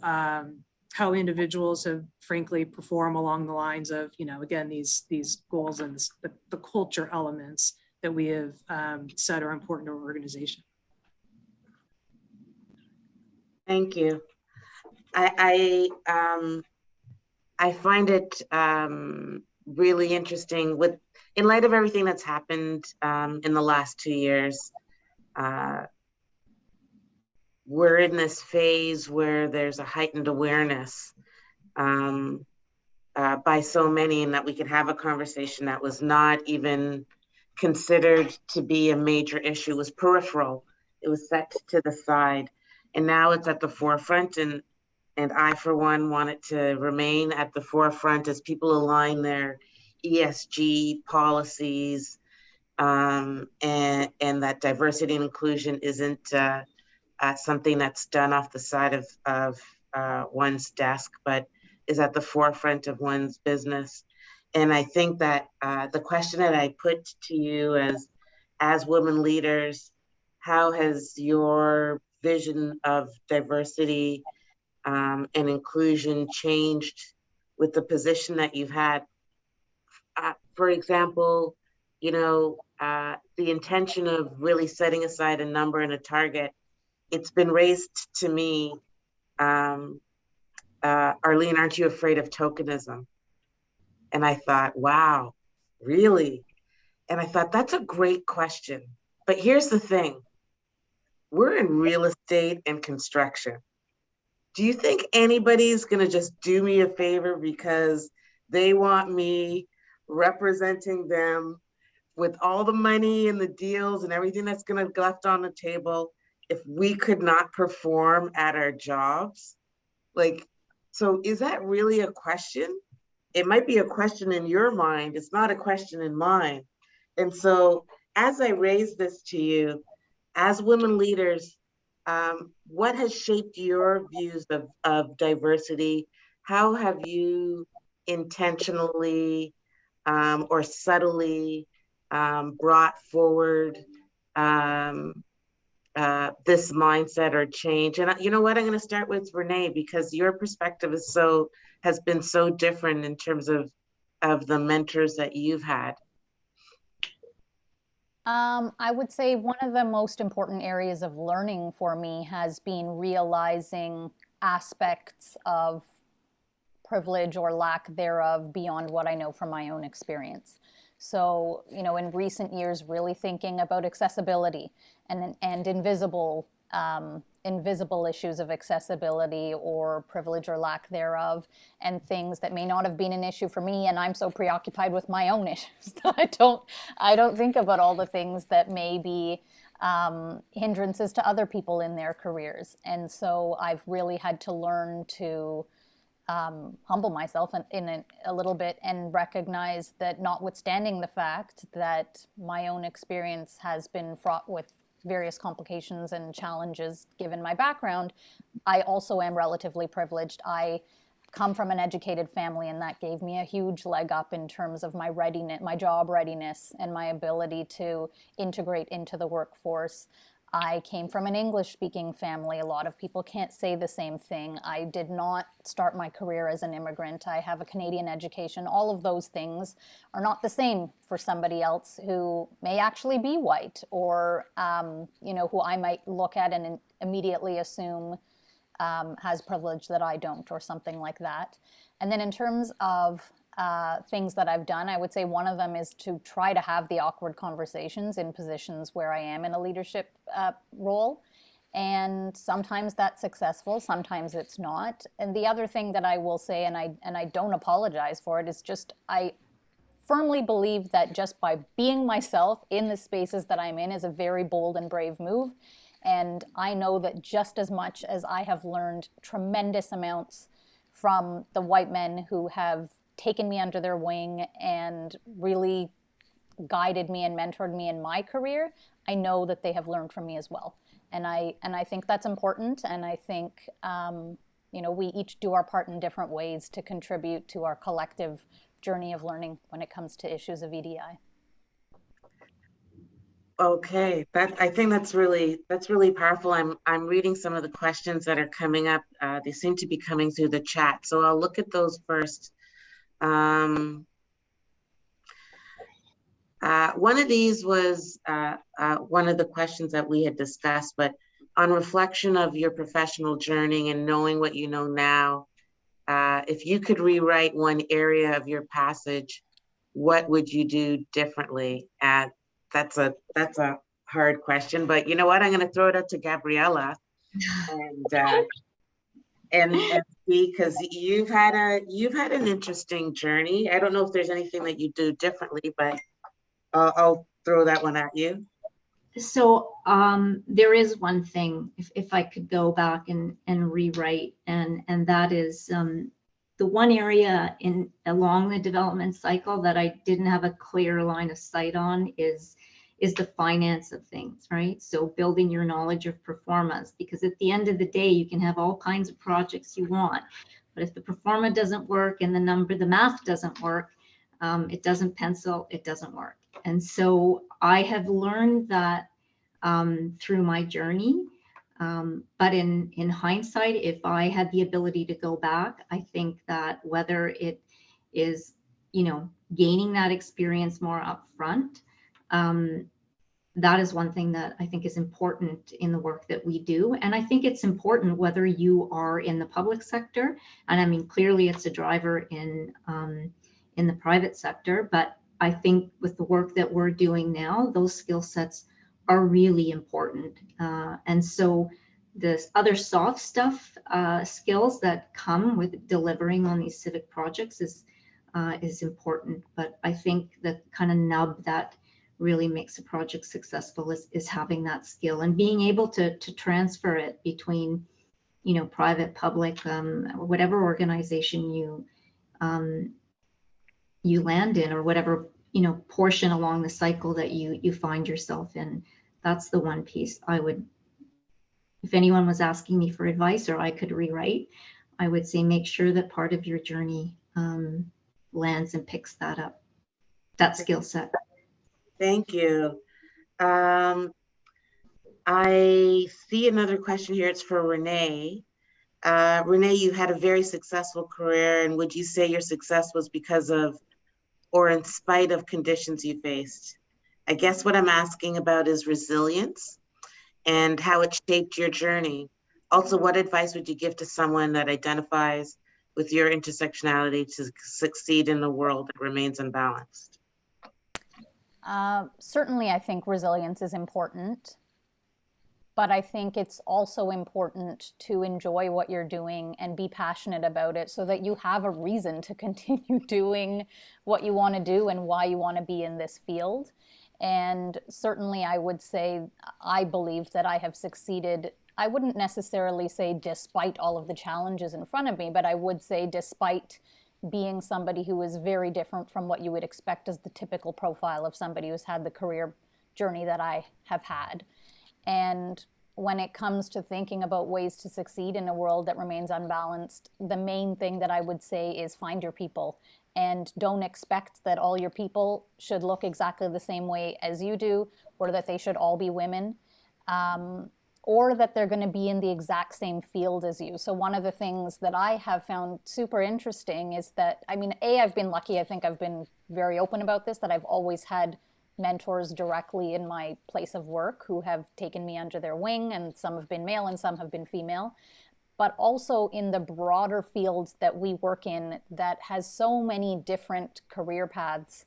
[SPEAKER 3] individuals have frankly perform along the lines of, again, these goals and the culture elements that we have said are important to our organization.
[SPEAKER 6] Thank you. I find it really interesting in light of everything that's happened in the last 2 years. We're in this phase where there's a heightened awareness by so many, and that we could have a conversation that was not even considered to be a major issue. It was peripheral. It was set to the side. And now it's at the forefront, and I, for one, want it to remain at the forefront as people align their ESG policies, and that diversity and inclusion isn't something that's done off the side of one's desk, but is at the forefront of one's business. And I think that the question that I put to you as women leaders, how has your vision of diversity and inclusion changed with the position that you've had? For example, the intention of really setting aside a number and a target, it's been raised to me, Arlene, aren't you afraid of tokenism? And I thought, wow, really? And I thought, that's a great question. But here's the thing. We're in real estate and construction. Do you think anybody's going to just do me a favor because they want me representing them with all the money and the deals and everything that's going to be left on the table if we could not perform at our jobs? So is that really a question? It might be a question in your mind. It's not a question in mine. And so as I raise this to you, as women leaders, what has shaped your views of diversity? How have you intentionally or subtly brought forward this mindset or change? And you know what, I'm going to start with Renee, because your perspective has been so different in terms of the mentors that you've had.
[SPEAKER 4] I would say one of the most important areas of learning for me has been realizing aspects of privilege or lack thereof beyond what I know from my own experience. So, in recent years, really thinking about accessibility and invisible issues of accessibility or privilege or lack thereof, and things that may not have been an issue for me, and I'm so preoccupied with my own issues that I don't think about all the things that may be hindrances to other people in their careers. And so I've really had to learn to humble myself in a little bit and recognize that, notwithstanding the fact that my own experience has been fraught with various complications and challenges given my background, I also am relatively privileged. I come from an educated family, and that gave me a huge leg up in terms of my readiness, my job readiness, and my ability to integrate into the workforce. I came from an English-speaking family. A lot of people can't say the same thing. I did not start my career as an immigrant. I have a Canadian education. All of those things are not the same for somebody else who may actually be white, or who I might look at and immediately assume has privilege that I don't, or something like that. And then in terms of things that I've done, I would say one of them is to try to have the awkward conversations in positions where I am in a leadership role. And sometimes that's successful, sometimes it's not. And the other thing that I will say, and I don't apologize for it, is just I firmly believe that just by being myself in the spaces that I'm in is a very bold and brave move. And I know that just as much as I have learned tremendous amounts from the white men who have taken me under their wing and really guided me and mentored me in my career, I know that they have learned from me as well. And I think that's important. And I think, we each do our part in different ways to contribute to our collective journey of learning when it comes to issues of EDI.
[SPEAKER 6] Okay, I think that's really powerful. I'm reading some of the questions that are coming up. They seem to be coming through the chat, so I'll look at those first. One of these was one of the questions that we had discussed, but on reflection of your professional journey and knowing what you know now, if you could rewrite one area of your passage, what would you do differently? That's a hard question, but you know what? I'm going to throw it out to Gabriella, and see, because you've had an interesting journey. I don't know if there's anything that you do differently, but I'll throw that one at you.
[SPEAKER 5] So there is one thing, if I could go back and rewrite, and that is the one area along the development cycle that I didn't have a clear line of sight on is the finance of things, right? So building your knowledge of performance, because at the end of the day, you can have all kinds of projects you want, but if the performance doesn't work and the math doesn't work, it doesn't pencil, it doesn't work. And so I have learned that through my journey. But in hindsight, if I had the ability to go back, I think that whether it is, gaining that experience more upfront, that is one thing that I think is important in the work that we do. And I think it's important whether you are in the public sector, and I mean, clearly it's a driver in the private sector, but I think with the work that we're doing now, those skill sets are really important. And so this other soft stuff, skills that come with delivering on these civic projects is important. But I think the kind of nub that really makes a project successful is having that skill and being able to transfer it between, private, public, whatever organization you land in, or whatever, portion along the cycle that you find yourself in. That's the one piece I would, if anyone was asking me for advice or I could rewrite, I would say make sure that part of your journey lands and picks that up, that skill set.
[SPEAKER 6] Thank you. I see another question here. It's for Renee. Renee, you had a very successful career, and would you say your success was because of or in spite of conditions you faced? I guess what I'm asking about is resilience and how it shaped your journey. Also, what advice would you give to someone that identifies with your intersectionality to succeed in a world that remains unbalanced?
[SPEAKER 4] Certainly, I think resilience is important, but I think it's also important to enjoy what you're doing and be passionate about it so that you have a reason to continue doing what you want to do and why you want to be in this field. And certainly I would say, I believe that I have succeeded. I wouldn't necessarily say despite all of the challenges in front of me, but I would say despite being somebody who is very different from what you would expect as the typical profile of somebody who's had the career journey that I have had. And when it comes to thinking about ways to succeed in a world that remains unbalanced, the main thing that I would say is find your people, and don't expect that all your people should look exactly the same way as you do, or that they should all be women. or that they're going to be in the exact same field as you. So one of the things that I have found super interesting is that, I mean, I've been lucky. I think I've been very open about this, that I've always had mentors directly in my place of work who have taken me under their wing, and some have been male and some have been female. But also in the broader field that we work in that has so many different career paths,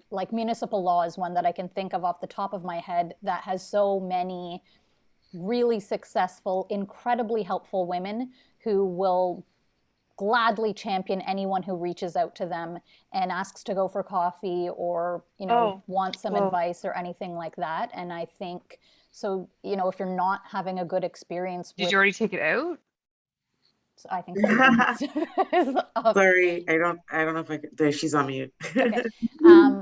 [SPEAKER 4] like municipal law is one that I can think of off the top of my head that has so many really successful, incredibly helpful women who will gladly champion anyone who reaches out to them and asks to go for coffee or, wants some advice or anything like that. And I think, so, if you're not having a good experience
[SPEAKER 7] Did you already take it out?
[SPEAKER 4] I think is
[SPEAKER 6] Sorry, I don't know if I could, there, she's on mute.
[SPEAKER 4] Okay.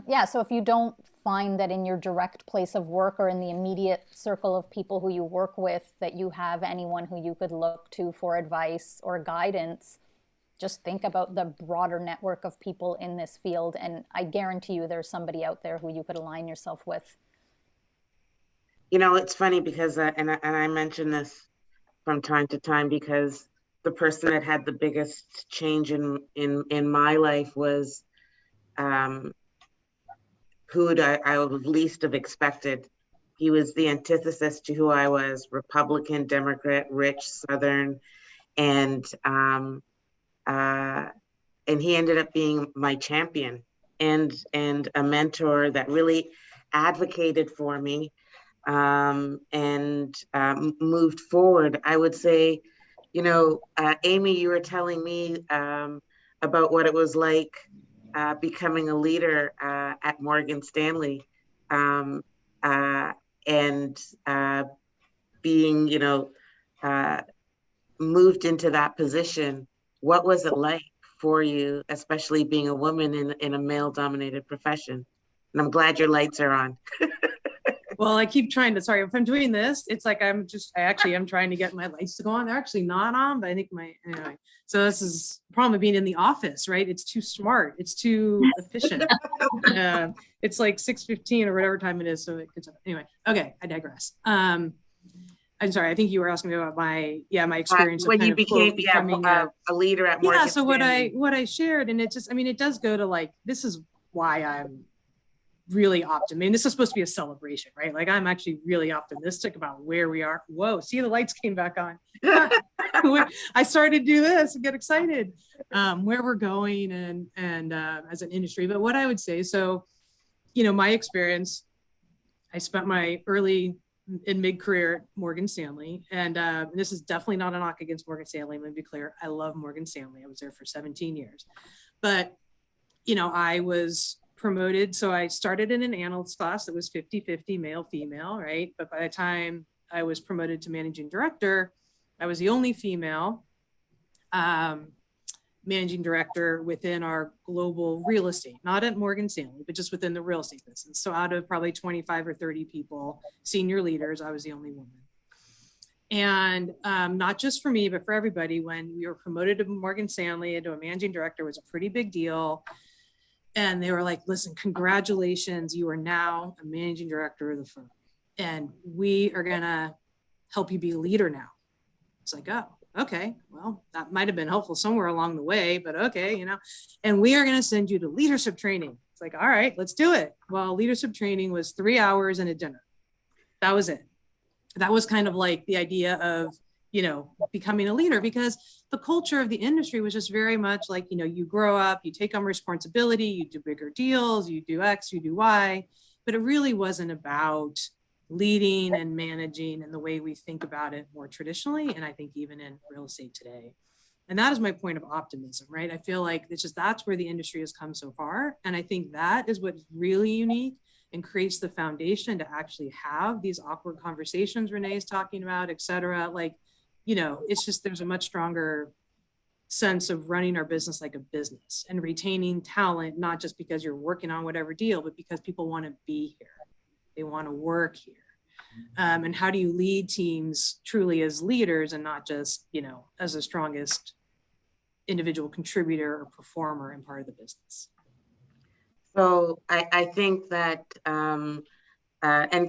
[SPEAKER 4] Yeah, so if you don't find that in your direct place of work or in the immediate circle of people who you work with, that you have anyone who you could look to for advice or guidance, just think about the broader network of people in this field. And I guarantee you there's somebody out there who you could align yourself with.
[SPEAKER 6] It's funny because, and I mention this from time to time, because the person that had the biggest change in my life was who I would least have expected. He was the antithesis to who I was: Republican, Democrat, rich, Southern, and he ended up being my champion and a mentor that really advocated for me and moved forward. I would say, Amy, you were telling me about what it was like becoming a leader at Morgan Stanley and being, moved into that position. What was it like for you, especially being a woman in a male-dominated profession? And I'm glad your lights are on.
[SPEAKER 3] Well, I keep trying to, sorry, if I'm doing this, it's like I actually am trying to get my lights to go on. They're actually not on, but I think anyway. So this is the problem of being in the office, right? It's too smart. It's too efficient. It's like 6:15 or whatever time it is. So anyway, okay, I digress. I'm sorry, I think you were asking me about my experience
[SPEAKER 6] when
[SPEAKER 3] of
[SPEAKER 6] you became a leader at Morgan
[SPEAKER 3] so
[SPEAKER 6] Stanley.
[SPEAKER 3] what I shared, and it just, it does go to like, this is why I'm really optimistic. This is supposed to be a celebration, right? Like, I'm actually really optimistic about where we are. Whoa, see, the lights came back on. I started to do this and get excited where we're going and as an industry. But what I would say, so, my experience, I spent my early and mid-career at Morgan Stanley. And this is definitely not a knock against Morgan Stanley. Let me be clear. I love Morgan Stanley. I was there for 17 years. But, I was promoted. So I started in an analyst class that was 50-50 male, female, right? But by the time I was promoted to managing director, I was the only female managing director within our global real estate, not at Morgan Stanley, but just within the real estate business. So out of probably 25 or 30 people, senior leaders, I was the only woman. And not just for me, but for everybody, when we were promoted to Morgan Stanley into a managing director, was a pretty big deal. And they were like, listen, congratulations, you are now a managing director of the firm. And we are gonna help you be a leader now. It's like, oh, okay, well, that might've been helpful somewhere along the way, but okay, and we are gonna send you to leadership training. It's like, all right, let's do it. Well, leadership training was 3 hours and a dinner. That was it. That was kind of like the idea of, becoming a leader, because the culture of the industry was just very much like, you grow up, you take on responsibility, you do bigger deals, you do X, you do Y, but it really wasn't about leading and managing in the way we think about it more traditionally. And I think even in real estate today. And that is my point of optimism, right? I feel like that's where the industry has come so far. And I think that is what's really unique and creates the foundation to actually have these awkward conversations Renee's talking about, et cetera. Like, it's just, there's a much stronger sense of running our business like a business and retaining talent, not just because you're working on whatever deal, but because people want to be here. They want to work here. And how do you lead teams truly as leaders and not just, as the strongest individual contributor or performer and part of the business?
[SPEAKER 6] So I think that, and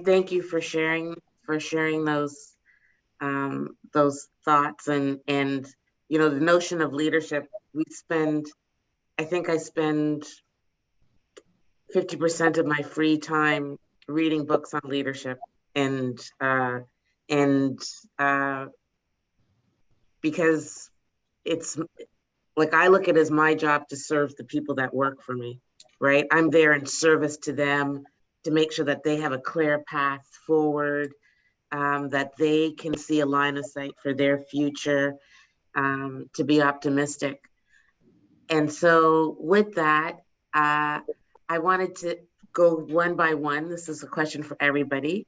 [SPEAKER 6] thank you for sharing for sharing those thoughts and you know, the notion of leadership. I think I spend 50% of my free time reading books on leadership, and and because it's like, I look at it as my job to serve the people that work for me, right? I'm there in service to them to make sure that they have a clear path forward, that they can see a line of sight for their future, to be optimistic. And so with that, I wanted to go one by one. This is a question for everybody,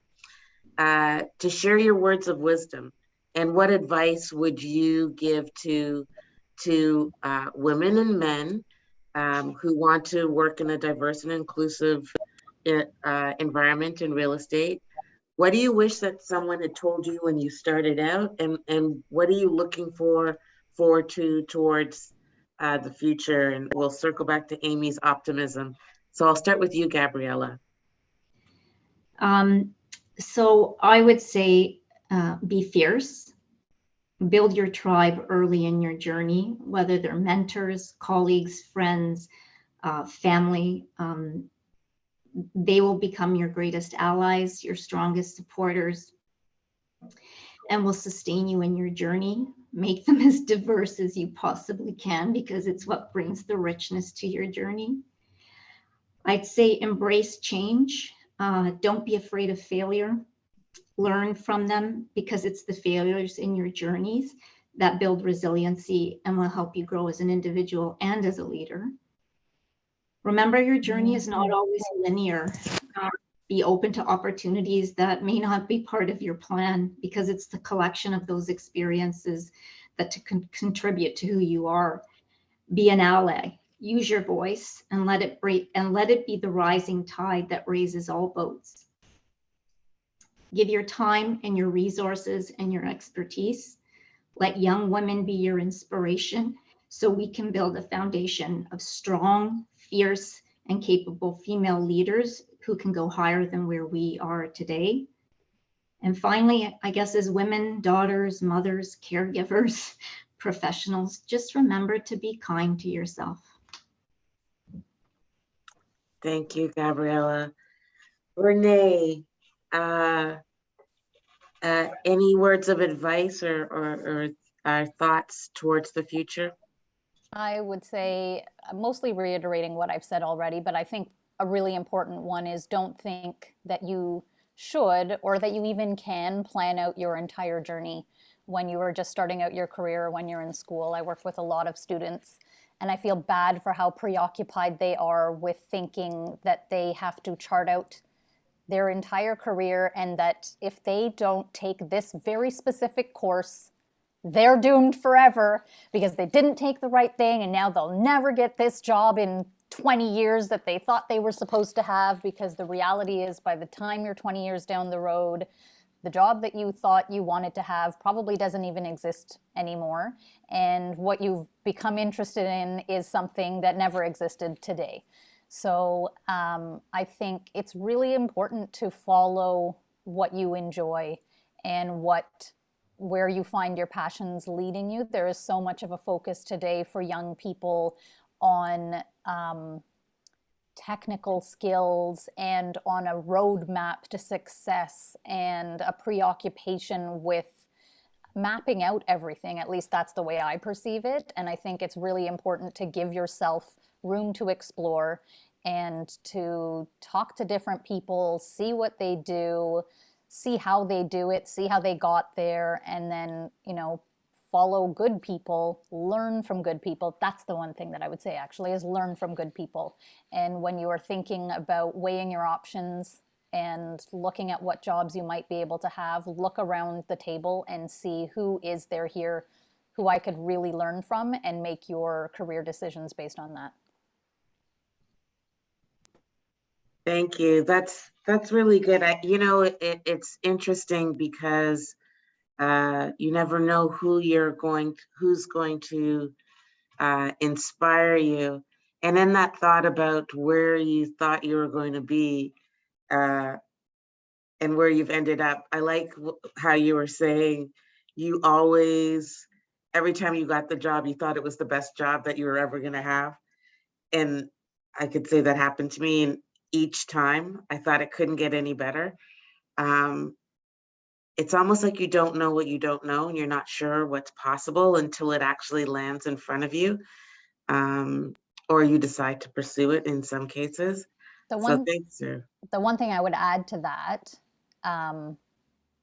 [SPEAKER 6] to share your words of wisdom. And what advice would you give to women and men who want to work in a diverse and inclusive environment in real estate? What do you wish that someone had told you when you started out, and what are you looking forward to towards the future? And we'll circle back to Amy's optimism. So I'll start with you, Gabriella.
[SPEAKER 5] So I would say be fierce, build your tribe early in your journey, whether they're mentors, colleagues, friends, family. They will become your greatest allies, your strongest supporters, and will sustain you in your journey. Make them as diverse as you possibly can, because it's what brings the richness to your journey. I'd say embrace change. Don't be afraid of failure. Learn from them, because it's the failures in your journeys that build resiliency and will help you grow as an individual and as a leader. Remember, your journey is not always linear. Be open to opportunities that may not be part of your plan, because it's the collection of those experiences that contribute to who you are. Be an ally. Use your voice and let it be the rising tide that raises all boats. Give your time and your resources and your expertise. Let young women be your inspiration, so we can build a foundation of strong, fierce, and capable female leaders who can go higher than where we are today. And finally, I guess, as women, daughters, mothers, caregivers, professionals, just remember to be kind to yourself.
[SPEAKER 6] Thank you, Gabriella. Renee, any words of advice or thoughts towards the future?
[SPEAKER 4] I would say, mostly reiterating what I've said already, but I think a really important one is, don't think that you should, or that you even can, plan out your entire journey when you are just starting out your career or when you're in school. I work with a lot of students, and I feel bad for how preoccupied they are with thinking that they have to chart out their entire career, and that if they don't take this very specific course, they're doomed forever because they didn't take the right thing, and now they'll never get this job in 20 years that they thought they were supposed to have. Because the reality is, by the time you're 20 years down the road, the job that you thought you wanted to have probably doesn't even exist anymore. And what you've become interested in is something that never existed today. So I think it's really important to follow what you enjoy and where you find your passions leading you. There is so much of a focus today for young people on technical skills and on a roadmap to success, and a preoccupation with mapping out everything. At least that's the way I perceive it. And I think it's really important to give yourself room to explore and to talk to different people, see what they do, see how they do it, see how they got there, and then, follow good people, learn from good people. That's the one thing that I would say, actually, is learn from good people. And when you are thinking about weighing your options and looking at what jobs you might be able to have, look around the table and see who is there here who I could really learn from, and make your career decisions based on that.
[SPEAKER 6] Thank you. That's really good. It's interesting because you never know who's going to inspire you. And in that thought about where you thought you were going to be, and where you've ended up. I like how you were saying you always, every time you got the job, you thought it was the best job that you were ever going to have. And I could say that happened to me. And each time I thought it couldn't get any better. It's almost like you don't know what you don't know, and you're not sure what's possible until it actually lands in front of you, or you decide to pursue it in some cases.
[SPEAKER 4] The
[SPEAKER 6] So
[SPEAKER 4] one,
[SPEAKER 6] thanks, sir.
[SPEAKER 4] the one thing I would add to that,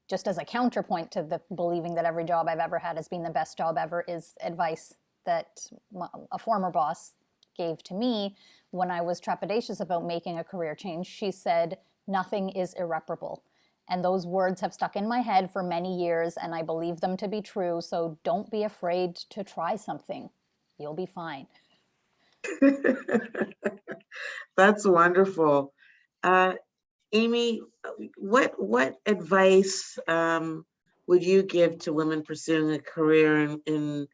[SPEAKER 4] just as a counterpoint to the believing that every job I've ever had has been the best job ever, is advice that a former boss gave to me when I was trepidatious about making a career change. She said, "Nothing is irreparable." And those words have stuck in my head for many years, and I believe them to be true. So don't be afraid to try something. You'll be fine.
[SPEAKER 6] That's wonderful. Amy, what advice would you give to women pursuing a career in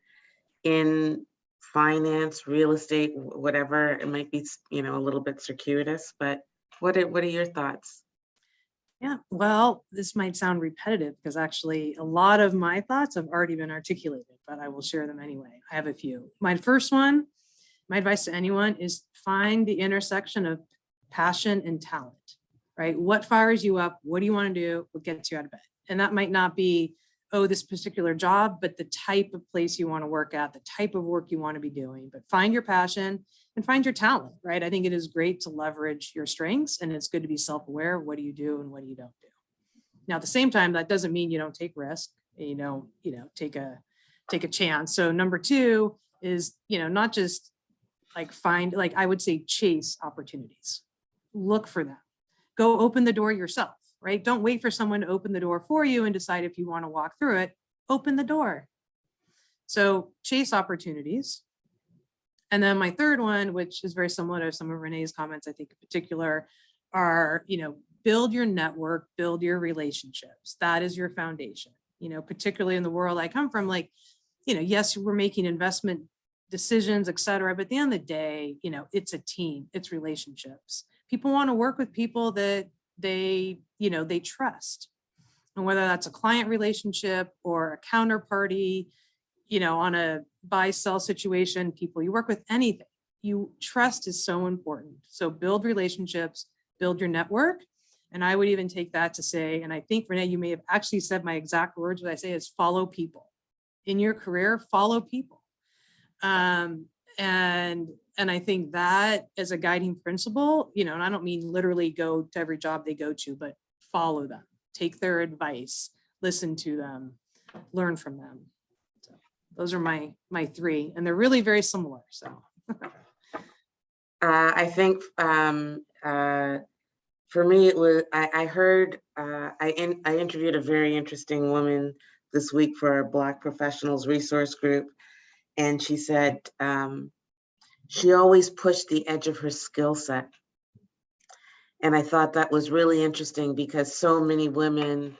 [SPEAKER 6] finance, real estate, whatever? It might be, a little bit circuitous, but what are your thoughts?
[SPEAKER 3] Yeah, well, this might sound repetitive because actually a lot of my thoughts have already been articulated, but I will share them anyway. I have a few. My first one, my advice to anyone is find the intersection of passion and talent, right? What fires you up? What do you want to do? What gets you out of bed? And that might not be, oh, this particular job, but the type of place you want to work at, the type of work you want to be doing. But find your passion and find your talent, right? I think it is great to leverage your strengths, and it's good to be self-aware of what do you do and what do you don't do. Now, at the same time, that doesn't mean you don't take risk, and you don't, take a chance. So number two is, not just I would say chase opportunities. Look for them. Go open the door yourself, right? Don't wait for someone to open the door for you and decide if you want to walk through it. Open the door. So chase opportunities. And then my third one, which is very similar to some of Renee's comments, I think in particular, are, build your network, build your relationships. That is your foundation, particularly in the world I come from, yes, we're making investment decisions, et cetera. But at the end of the day, it's a team, it's relationships. People want to work with people that they trust. And whether that's a client relationship or a counterparty, on a buy-sell situation, people you work with, anything, trust is so important. So build relationships, build your network. And I would even take that to say, and I think Renee, you may have actually said my exact words, what I say is follow people. In your career, follow people. And I think that as a guiding principle, and I don't mean literally go to every job they go to, but follow them, take their advice, listen to them, learn from them. So those are my three, and they're really very similar. So
[SPEAKER 6] I think for me, it was, I heard, I interviewed a very interesting woman this week for our Black Professionals Resource Group. And she said she always pushed the edge of her skill set. And I thought that was really interesting because so many women,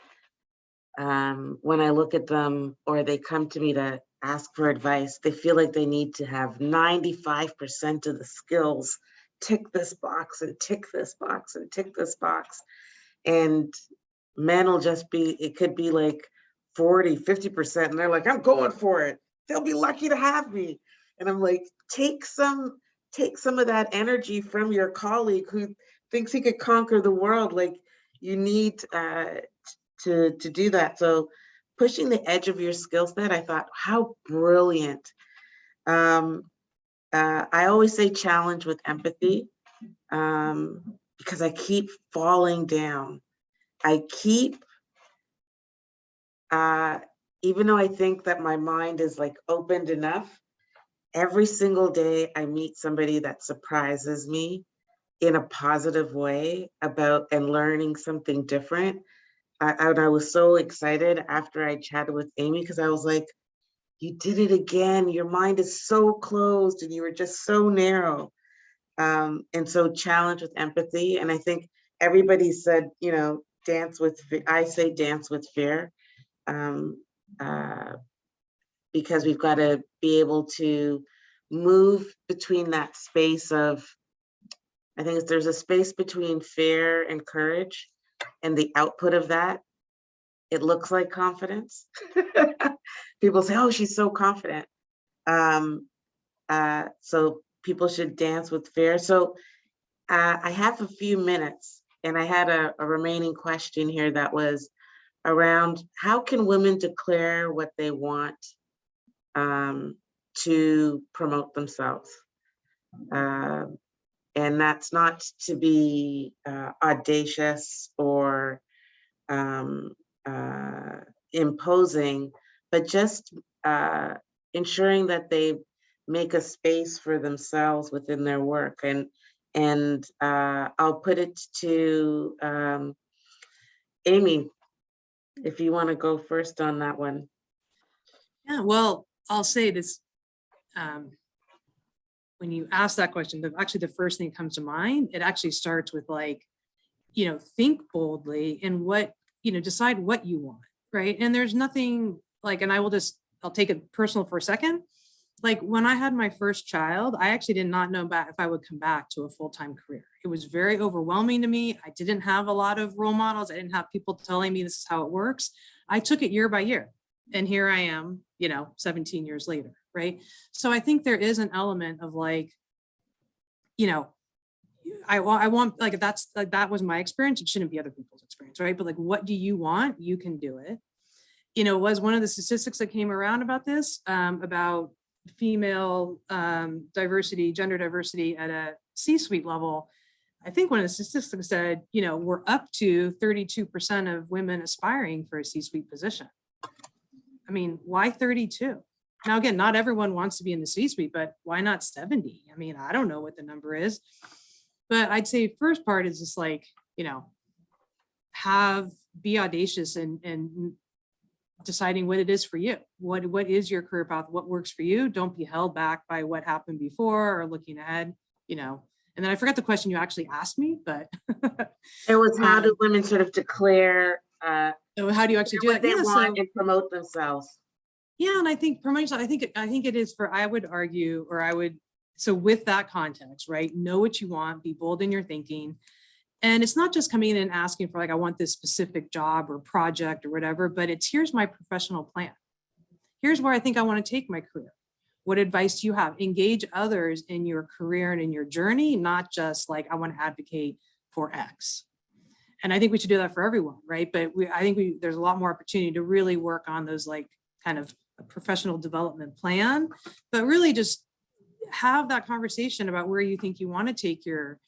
[SPEAKER 6] when I look at them or they come to me to ask for advice, they feel like they need to have 95% of the skills, tick this box and tick this box and tick this box. And men will just be, it could be like 40, 50%. And they're like, I'm going for it. They'll be lucky to have me. And I'm like, take some of that energy from your colleague who thinks he could conquer the world. Like, you need to do that. So pushing the edge of your skill set, I thought, how brilliant. I always say challenge with empathy, because I keep falling down. I keep, even though I think that my mind is like opened enough, every single day I meet somebody that surprises me in a positive way about and learning something different. I was so excited after I chatted with Amy because I was like, you did it again. Your mind is so closed and you were just so narrow. And so challenge with empathy. And I think everybody said, dance with, I say dance with fear. Because we've got to be able to move between that space of, I think there's a space between fear and courage. and the output of that, it looks like confidence. People say, oh, she's so confident. So people should dance with fear. So I have a few minutes, and I had a remaining question here that was around how can women declare what they want to promote themselves? And that's not to be audacious or imposing, but just ensuring that they make a space for themselves within their work. And I'll put it to Amy, if you want to go first on that one.
[SPEAKER 3] Yeah, well, I'll say this. When you ask that question, actually the first thing that comes to mind, it actually starts with like, think boldly and decide what you want, right? And there's nothing like, and I'll take it personal for a second. Like when I had my first child, I actually did not know if I would come back to a full-time career. It was very overwhelming to me. I didn't have a lot of role models. I didn't have people telling me this is how it works. I took it year by year. And here I am, 17 years later, right? So I think there is an element of like, I want like that was my experience. It shouldn't be other people's experience, right? But like, what do you want? You can do it. Was one of the statistics that came around about this, about female diversity, gender diversity at a C-suite level. I think one of the statistics said, we're up to 32% of women aspiring for a C-suite position. I mean, why 32? Now, again, not everyone wants to be in the C-suite, but why not 70? I mean, I don't know what the number is, but I'd say first part is just like, be audacious and deciding what it is for you. What is your career path? What works for you? Don't be held back by what happened before or looking ahead, And then I forgot the question you actually asked me, but
[SPEAKER 6] it was how do women sort of declare
[SPEAKER 3] how do you actually do
[SPEAKER 6] what
[SPEAKER 3] it?
[SPEAKER 6] they want and promote themselves?
[SPEAKER 3] Yeah, and I think promotion, I think it is I would argue, so with that context, right? Know what you want, be bold in your thinking. And it's not just coming in and asking for like, I want this specific job or project or whatever, but it's here's my professional plan. Here's where I think I want to take my career. What advice do you have? Engage others in your career and in your journey, not just like, I want to advocate for X. And I think we should do that for everyone, right? But I think there's a lot more opportunity to really work on those like kind of a professional development plan, but really just have that conversation about where you think you want to take your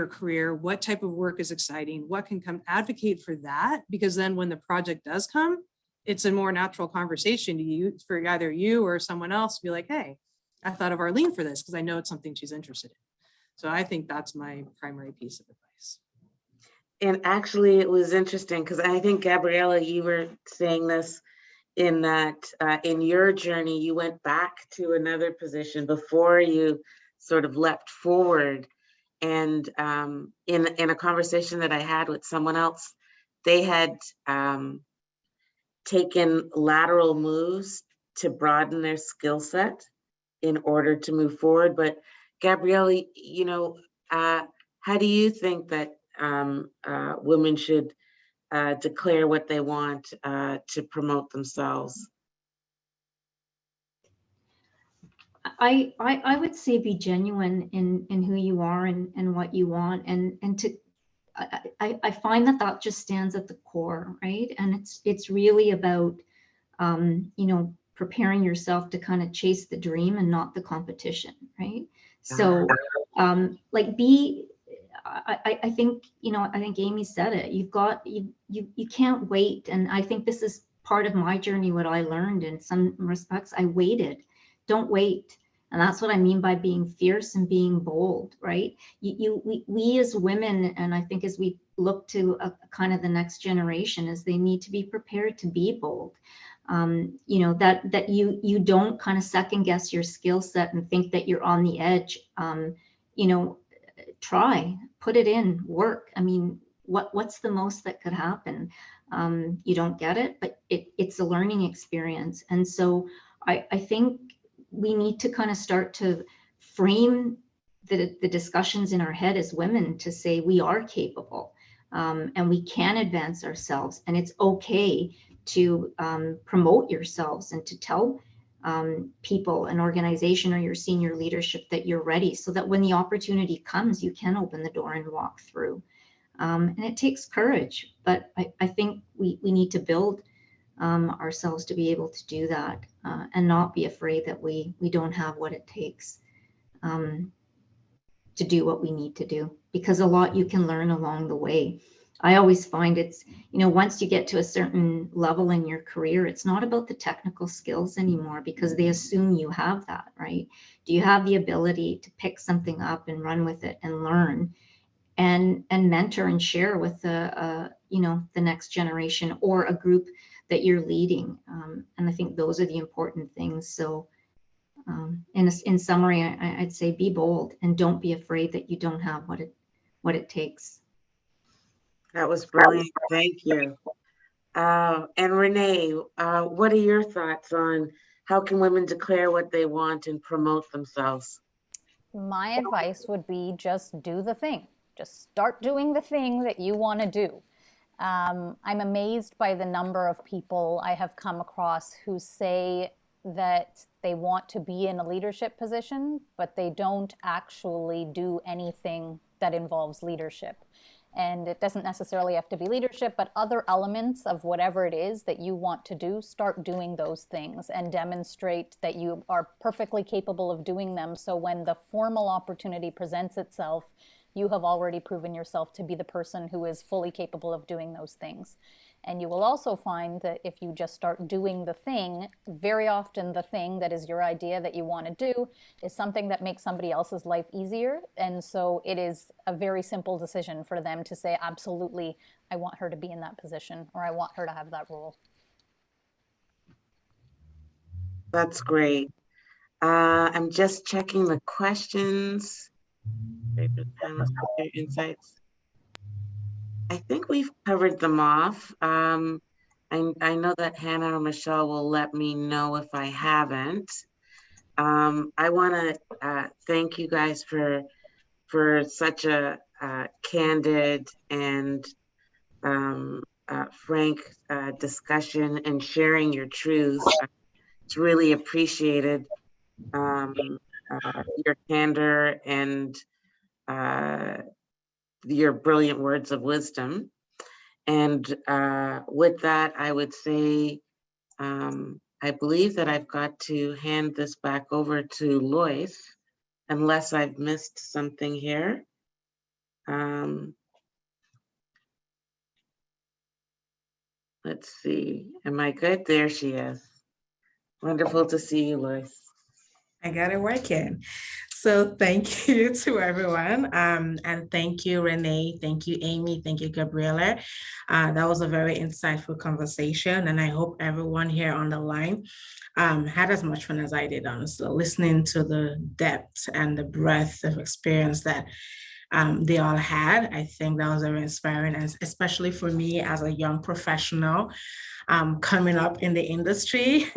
[SPEAKER 3] career, what type of work is exciting, what can come, advocate for that, because then when the project does come, it's a more natural conversation to you for either you or someone else to be like, hey, I thought of Arlene for this because I know it's something she's interested in. So I think that's my primary piece of advice.
[SPEAKER 6] And actually it was interesting because I think, Gabriella, you were saying this in that in your journey, you went back to another position before you sort of leapt forward. And in a conversation that I had with someone else, they had taken lateral moves to broaden their skill set in order to move forward. But Gabrielle, how do you think that women should declare what they want to promote themselves?
[SPEAKER 5] I would say be genuine in who you are and what you want, and to I find that just stands at the core, right? And it's really about preparing yourself to kind of chase the dream and not the competition, right? So like I think I think Amy said it. You can't wait, and I think this is part of my journey. What I learned in some respects, I waited. Don't wait. And that's what I mean by being fierce and being bold, right? We as women, and I think as we look to a kind of the next generation, is they need to be prepared to be bold. That you don't kind of second guess your skill set and think that you're on the edge. Try, put it in, work. I mean, what's the most that could happen? You don't get it, but it's a learning experience. And so I think we need to kind of start to frame the discussions in our head as women to say we are capable. and we can advance ourselves, and it's okay to promote yourselves and to tell people, an organization, or your senior leadership that you're ready, so that when the opportunity comes, you can open the door and walk through. And it takes courage, but I think we need to build ourselves to be able to do that, and not be afraid that we don't have what it takes to do what we need to do, because a lot you can learn along the way. I always find it's, once you get to a certain level in your career, it's not about the technical skills anymore, because they assume you have that, right? Do you have the ability to pick something up and run with it and learn and mentor and share with the next generation or a group that you're leading? And I think those are the important things. So in summary, I'd say be bold and don't be afraid that you don't have what it takes.
[SPEAKER 6] That was brilliant. Thank you. And Renee, what are your thoughts on how can women declare what they want and promote themselves?
[SPEAKER 4] My advice would be just do the thing. Just start doing the thing that you want to do. I'm amazed by the number of people I have come across who say that they want to be in a leadership position, but they don't actually do anything that involves leadership. And it doesn't necessarily have to be leadership, but other elements of whatever it is that you want to do, start doing those things and demonstrate that you are perfectly capable of doing them. So when the formal opportunity presents itself, you have already proven yourself to be the person who is fully capable of doing those things. And you will also find that if you just start doing the thing, very often the thing that is your idea that you want to do is something that makes somebody else's life easier. And so it is a very simple decision for them to say, absolutely, I want her to be in that position, or I want her to have that role.
[SPEAKER 6] That's great. I'm just checking the questions. Favorite panelists, their insights. I think we've covered them off. I know that Hannah or Michelle will let me know if I haven't. I want to thank you guys for such a candid and frank discussion and sharing your truths. It's really appreciated. Your candor and your brilliant words of wisdom. And with that, I would say, I believe that I've got to hand this back over to Lois, unless I've missed something here. Let's see, am I good? There she is. Wonderful to see you, Lois.
[SPEAKER 7] I got it working. So thank you to everyone. And thank you, Renee. Thank you, Amy. Thank you, Gabriella. That was a very insightful conversation. And I hope everyone here on the line had as much fun as I did, honestly, listening to the depth and the breadth of experience that they all had. I think that was very inspiring, and especially for me as a young professional coming up in the industry.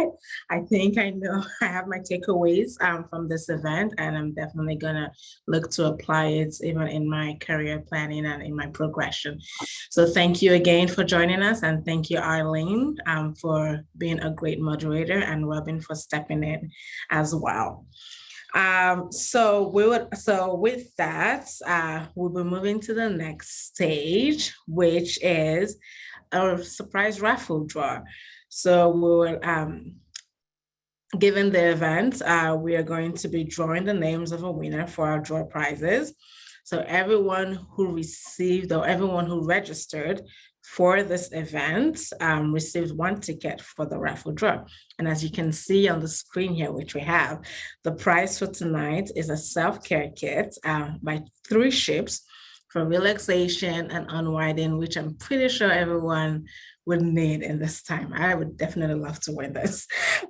[SPEAKER 7] I think I know I have my takeaways from this event, and I'm definitely gonna look to apply it even in my career planning and in my progression. So thank you again for joining us, and thank you, Arlene, for being a great moderator, and Robin for stepping in as well. So with that, we'll be moving to the next stage, which is a surprise raffle draw. So we will, given the event, we are going to be drawing the names of a winner for our draw prizes. So everyone who received, or everyone who registered for this event received one ticket for the raffle draw. And as you can see on the screen here, which we have, the prize for tonight is a self-care kit by 3 Ships for relaxation and unwinding, which I'm pretty sure everyone would need in this time. I would definitely love to win this.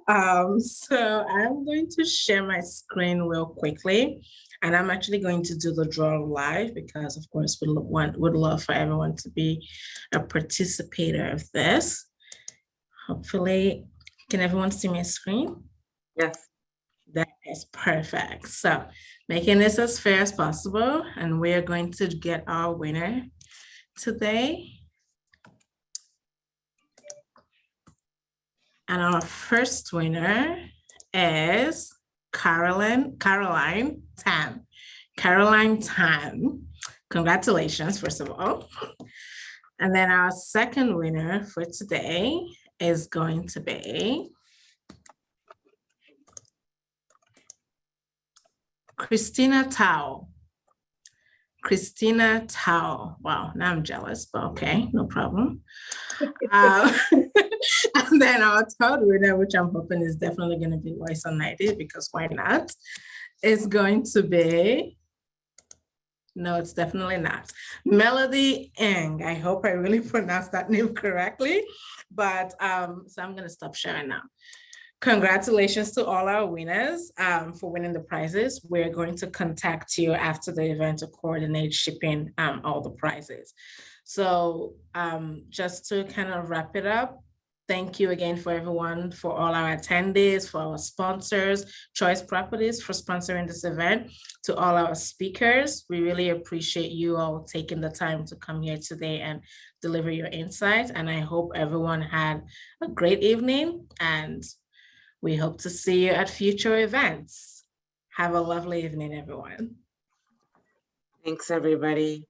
[SPEAKER 7] So I'm going to share my screen real quickly. And I'm actually going to do the draw live because, of course, would love for everyone to be a participator of this. Hopefully, can everyone see my screen?
[SPEAKER 6] Yes.
[SPEAKER 7] That is perfect. So making this as fair as possible, and we are going to get our winner today. And our first winner is Caroline Tan. Caroline Tan. Congratulations, first of all. And then our second winner for today is going to be Christina Tao. Christina Tao. Wow, now I'm jealous, but okay, no problem. And then our third winner, which I'm hoping is definitely going to be Voice on 90, because why not, is going to be, no, it's definitely not, Melody Ng. I hope I really pronounced that name correctly, but so I'm going to stop sharing now. Congratulations to all our winners for winning the prizes. We're going to contact you after the event to coordinate shipping all the prizes. So just to kind of wrap it up, thank you again for everyone, for all our attendees, for our sponsors, Choice Properties for sponsoring this event, to all our speakers. We really appreciate you all taking the time to come here today and deliver your insights. And I hope everyone had a great evening, and we hope to see you at future events. Have a lovely evening, everyone.
[SPEAKER 6] Thanks, everybody.